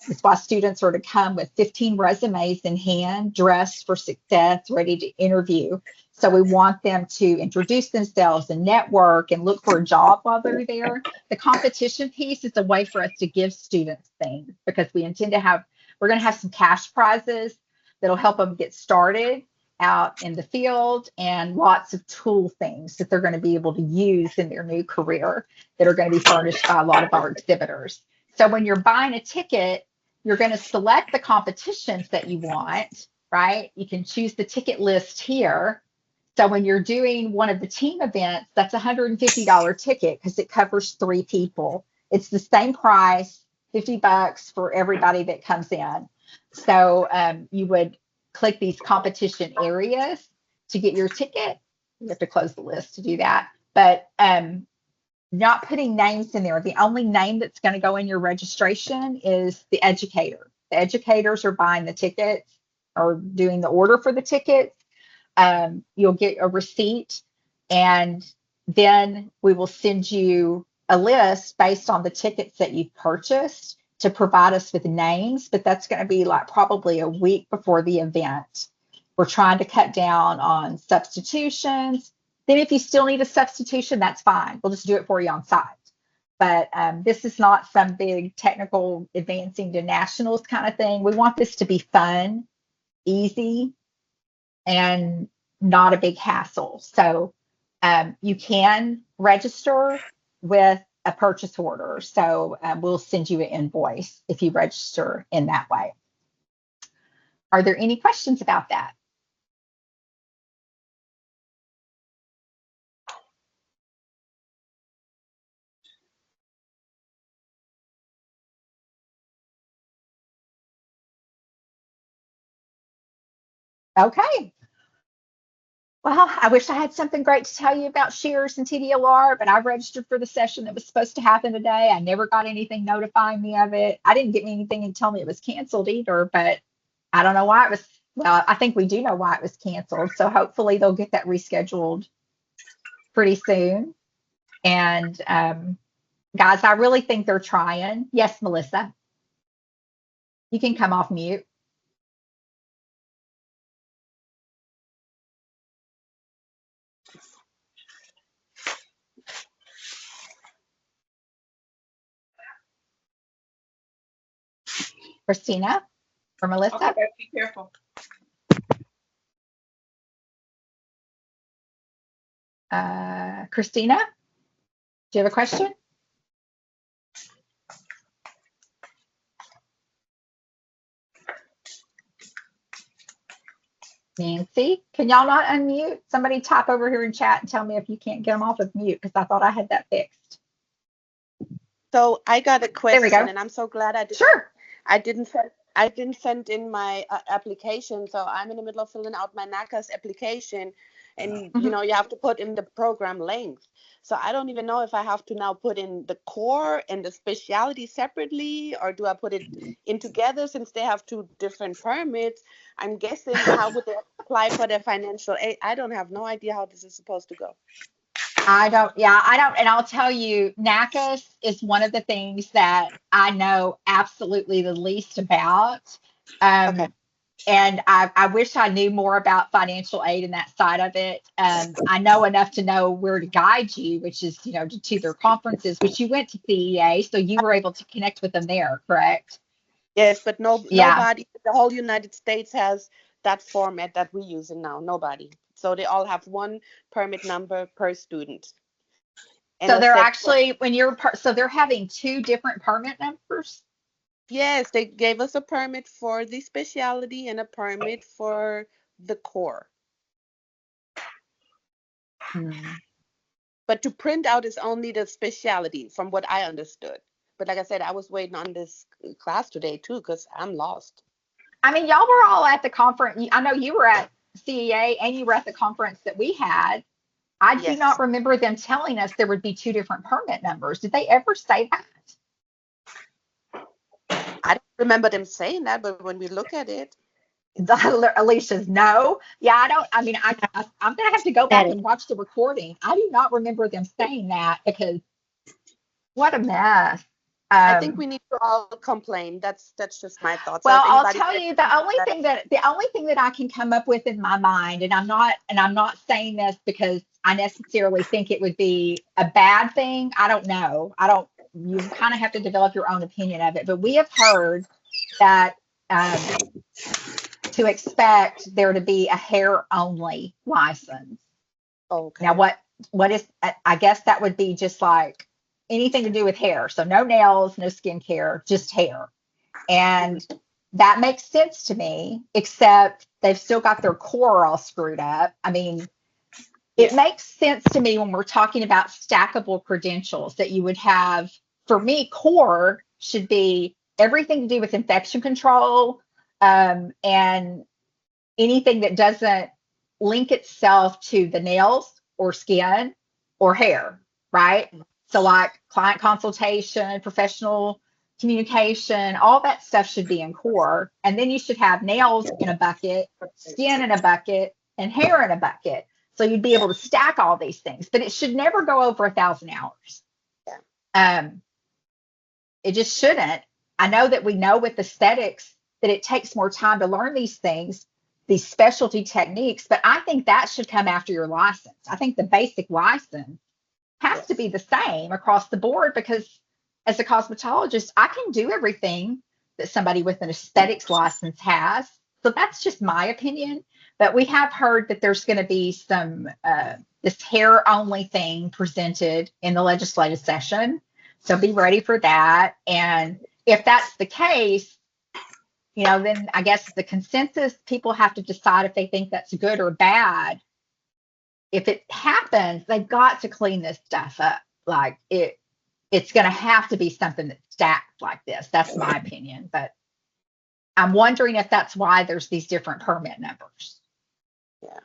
That's why students are to come with 15 resumes in hand, dressed for success, ready to interview. So we want them to introduce themselves and network and look for a job while they're there. The competition piece is a way for us to give students things because we're going to have some cash prizes that'll help them get started out in the field and lots of tool things that they're going to be able to use in their new career that are going to be furnished by a lot of our exhibitors. So when you're buying a ticket, you're going to select the competitions that you want, right? You can choose the ticket list here. So when you're doing one of the team events, that's a $150 ticket because it covers 3 people. It's the same price, $50 for everybody that comes in. So you would click these competition areas to get your ticket. You have to close the list to do that. But not putting names in there. The only name that's going to go in your registration is the educator. The educators are buying the tickets or doing the order for the tickets. You'll get a receipt, and then we will send you a list based on the tickets that you've purchased to provide us with names, but that's going to be like probably a week before the event. We're trying to cut down on substitutions. Then if you still need a substitution, that's fine. We'll just do it for you on site. But this is not some big technical advancing to nationals kind of thing. We want this to be fun, easy, and not a big hassle. So you can register with a purchase order. So we'll send you an invoice if you register in that way. Are there any questions about that? Okay. Well, I wish I had something great to tell you about Shears and TDLR, but I registered for the session that was supposed to happen today. I never got anything notifying me of it. I didn't get me anything and tell me it was canceled either, but I don't know why it was. Well, I think we do know why it was canceled. So hopefully they'll get that rescheduled pretty soon. And guys, I really think they're trying. Yes, Melissa, you can come off mute. Christina or Melissa? Okay, be careful. Christina, do you have a question? Nancy, can y'all not unmute? Somebody type over here in chat and tell me if you can't get them off of mute because I thought I had that fixed. So I got a There question, we go. and I'm so glad I did. Sure. I didn't send in my application, so I'm in the middle of filling out my NACAS application, and you have to put in the program length. So I don't even know if I have to now put in the core and the specialty separately, or do I put it in together since they have 2 different permits? I'm guessing how would they apply for their financial aid? I don't have no idea how this is supposed to go. I don't, and I'll tell you, NACAS is one of the things that I know absolutely the least about. Okay. And I wish I knew more about financial aid and that side of it. I know enough to know where to guide you, which is, to their conferences, which you went to CEA, so you were able to connect with them there, correct? Yes, but Yeah. nobody in the whole United States has that format that we're using now. Nobody. So they all have 1 permit number per student. And So they're actually, so they're having 2 different permit numbers? Yes, they gave us a permit for the specialty and a permit for the core. But to print out is only the specialty, from what I understood. But like I said, I was waiting on this class today too, because I'm lost. I mean, y'all were all at the conference. I know you were at CEA and you were at the conference that we had. I do Yes. not remember them telling us there would be two different permit numbers. Did they ever say that? I don't remember them saying that, but when we look at it, Alicia's no. Yeah, I don't. I mean, I'm going to have to go back and watch the recording. I do not remember them saying that because what a mess. I think we need to all complain. That's just my thoughts. So Well, if I'll anybody tell you the only thing that I can come up with in my mind, and I'm not saying this because I necessarily think it would be a bad thing. I don't know. You kind of have to develop your own opinion of it. But we have heard that to expect there to be a hair only license. Okay. Now, what is? I guess that would be just like anything to do with hair. So no nails, no skincare, just hair. And that makes sense to me, except they've still got their core all screwed up. I mean, it makes sense to me when we're talking about stackable credentials that you would have. For me, core should be everything to do with infection control, and anything that doesn't link itself to the nails or skin or hair, right? So like client consultation, professional communication, all that stuff should be in core. And then you should have nails in a bucket, skin in a bucket, and hair in a bucket. So you'd be able to stack all these things, but it should never go over 1,000 hours. It just shouldn't. I know that we know with aesthetics that it takes more time to learn these things, these specialty techniques, but I think that should come after your license. I think the basic license has to be the same across the board because as a cosmetologist, I can do everything that somebody with an aesthetics license has. So that's just my opinion. But we have heard that there's going to be some this hair only thing presented in the legislative session. So be ready for that. And if that's the case, then I guess the consensus, people have to decide if they think that's good or bad. If it happens, they've got to clean this stuff up. Like it's going to have to be something that's stacked like this. That's my opinion. But I'm wondering if that's why there's these different permit numbers. Yeah.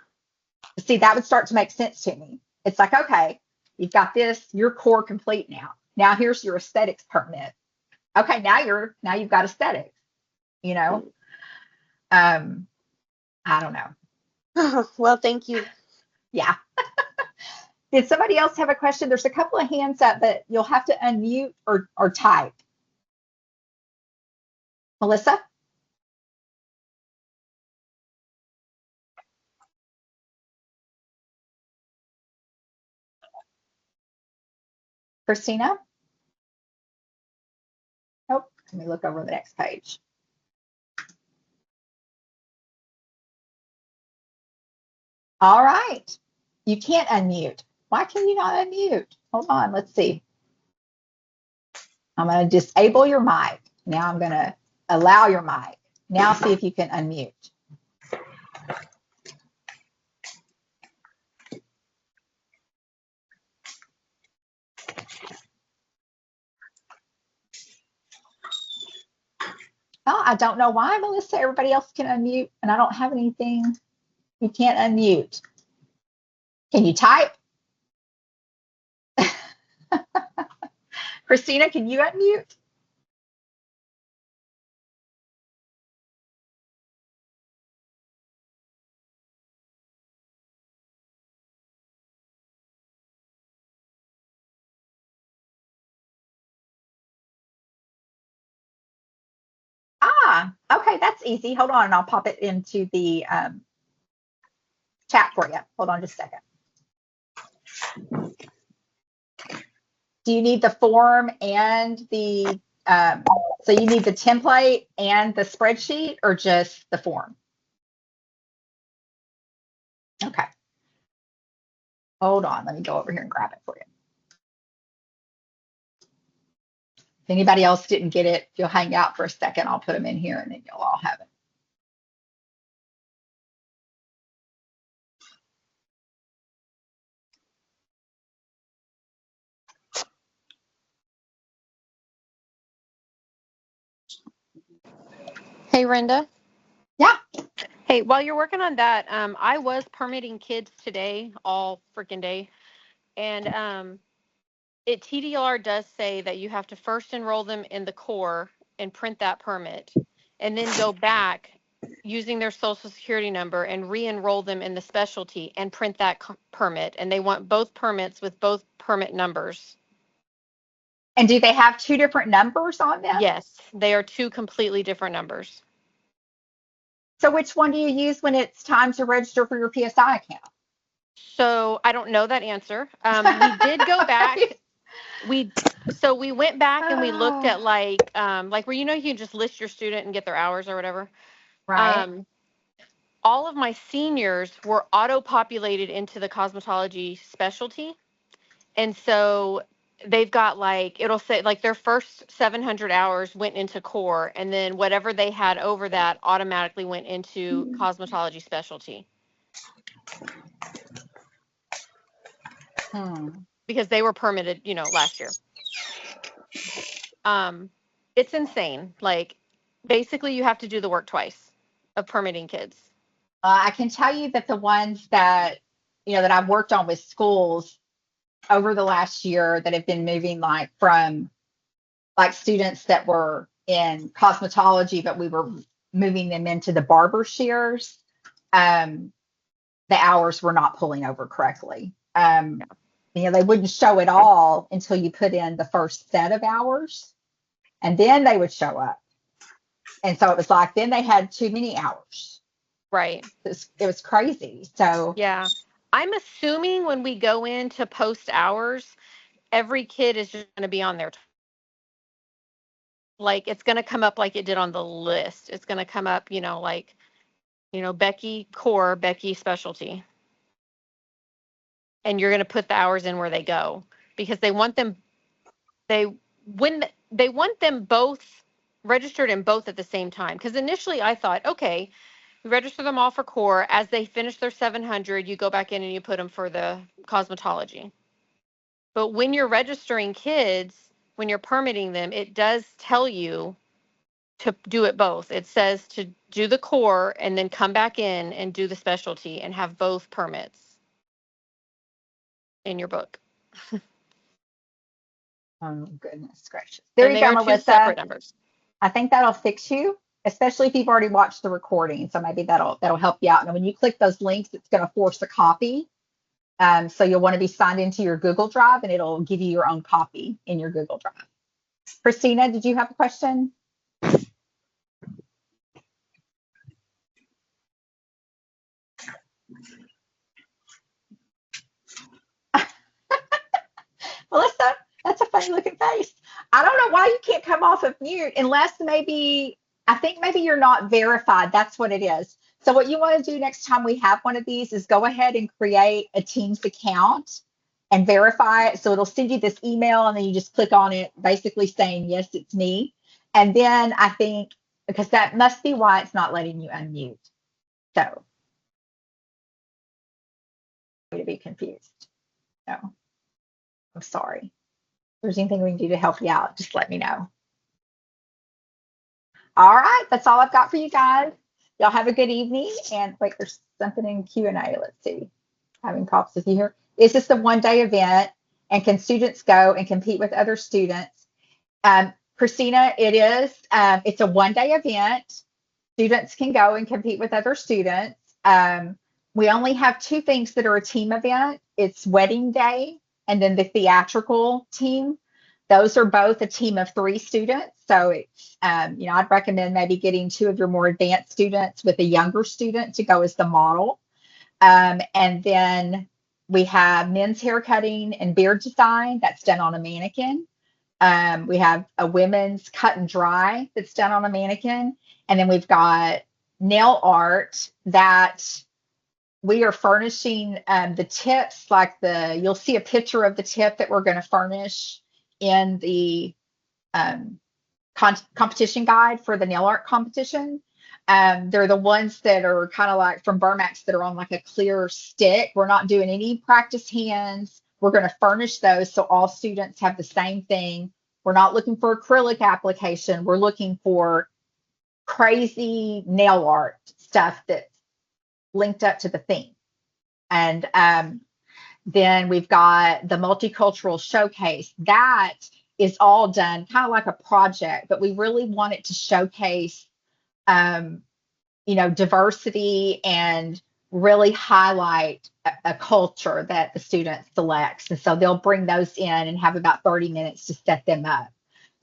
See, that would start to make sense to me. It's like, okay, you've got this, your core complete now. Now here's your aesthetics permit. Okay, now you've got aesthetics. I don't know. Well, thank you. Yeah. Did somebody else have a question? There's a couple of hands up, but you'll have to unmute or type. Melissa? Christina? Oh, let me look over the next page. All right. You can't unmute. Why can you not unmute? Hold on. Let's see. I'm going to disable your mic. Now I'm going to allow your mic. Now see if you can unmute. Oh, I don't know why, Melissa. Everybody else can unmute, and I don't have anything. You can't unmute. Can you type? Christina, can you unmute? Okay, that's easy. Hold on, and I'll pop it into the chat for you. Hold on just a second. Do you need the form and the, so you need the template and the spreadsheet or just the form? Okay. Hold on, let me go over here and grab it for you. If anybody else didn't get it, if you'll hang out for a second, I'll put them in here and then you'll all have it. Hey, Renda. Yeah. Hey, while you're working on that, I was permitting kids today, all freaking day, and it TDR does say that you have to first enroll them in the core and print that permit, and then go back using their social security number and re-enroll them in the specialty and print that permit. And they want both permits with both permit numbers. And do they have two different numbers on them? Yes, they are two completely different numbers. So which one do you use when it's time to register for your PSI account? So I don't know that answer. We did go back. We went back and we looked at like where you can just list your student and get their hours or whatever. Right. All of my seniors were auto-populated into the cosmetology specialty, and so they've got it'll say their first 700 hours went into core, and then whatever they had over that automatically went into cosmetology specialty. Because they were permitted, last year. It's insane. Basically you have to do the work twice of permitting kids. I can tell you that the ones that, that I've worked on with schools over the last year that have been moving from students that were in cosmetology, but we were moving them into the barber shears, the hours were not pulling over correctly. They wouldn't show it all until you put in the first set of hours, and then they would show up. And so it was then they had too many hours. Right. It was crazy. So yeah, I'm assuming when we go in to post hours, every kid is just going to be on there. It's going to come up like it did on the list. It's going to come up, Becky core, Becky specialty. And you're going to put the hours in where they go, because they want them both registered in both at the same time. Because initially I thought, okay, we register them all for core. As they finish their 700, you go back in and you put them for the cosmetology. But when you're registering kids, when you're permitting them, it does tell you to do it both. It says to do the core and then come back in and do the specialty and have both permits in your book. Oh, goodness gracious. There you go, Two separate numbers. I think that'll fix you, especially if you've already watched the recording. So maybe that'll help you out. And when you click those links, it's going to force a copy. So you'll want to be signed into your Google Drive, and it'll give you your own copy in your Google Drive. Christina, did you have a question? Melissa, that's a funny looking face. I don't know why you can't come off of mute unless I think maybe you're not verified. That's what it is. So what you want to do next time we have one of these is go ahead and create a Teams account and verify it. So it'll send you this email, and then you just click on it, basically saying, yes, it's me. And then I think, because that must be why it's not letting you unmute. So to be confused. No, I'm sorry. If there's anything we can do to help you out, just let me know. All right, that's all I've got for you guys. Y'all have a good evening. And wait, there's something in Q&A. Let's see. Having problems with you here. Is this a one-day event? And can students go and compete with other students? Christina, it is. It's a one-day event. Students can go and compete with other students. We only have two things that are a team event. It's wedding day and then the theatrical team. Those are both a team of 3 students. So it's, I'd recommend maybe getting 2 of your more advanced students with a younger student to go as the model. And then we have men's hair cutting and beard design that's done on a mannequin. We have a women's cut and dry that's done on a mannequin. And then we've got nail art that we are furnishing the tips, you'll see a picture of the tip that we're going to furnish in the competition guide for the nail art competition. They're the ones that are kind of like from Burmax that are on like a clear stick. We're not doing any practice hands. We're going to furnish those so all students have the same thing. We're not looking for acrylic application. We're looking for crazy nail art stuff that's linked up to the theme. And then we've got the multicultural showcase. That is all done kind of like a project, but we really want it to showcase, diversity and really highlight a culture that the student selects. And so they'll bring those in and have about 30 minutes to set them up.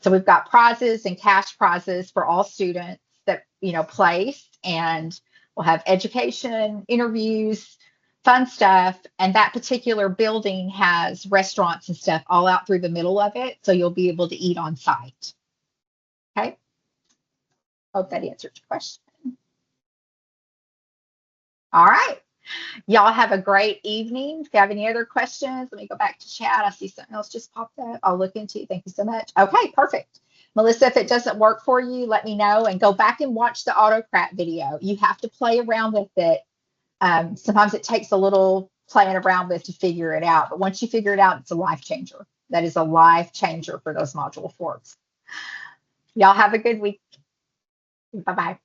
So we've got prizes and cash prizes for all students that, place, and we'll have education, interviews, fun stuff. And that particular building has restaurants and stuff all out through the middle of it. So you'll be able to eat on site. Okay. Hope that answered your question. All right. Y'all have a great evening. If you have any other questions, let me go back to chat. I see something else just popped up. I'll look into it. Thank you so much. Okay, perfect. Melissa, if it doesn't work for you, let me know, and go back and watch the autocrat video. You have to play around with it. Sometimes it takes a little playing around with to figure it out, but once you figure it out, it's a life changer. That is a life changer for those module 4s. Y'all have a good week. Bye-bye.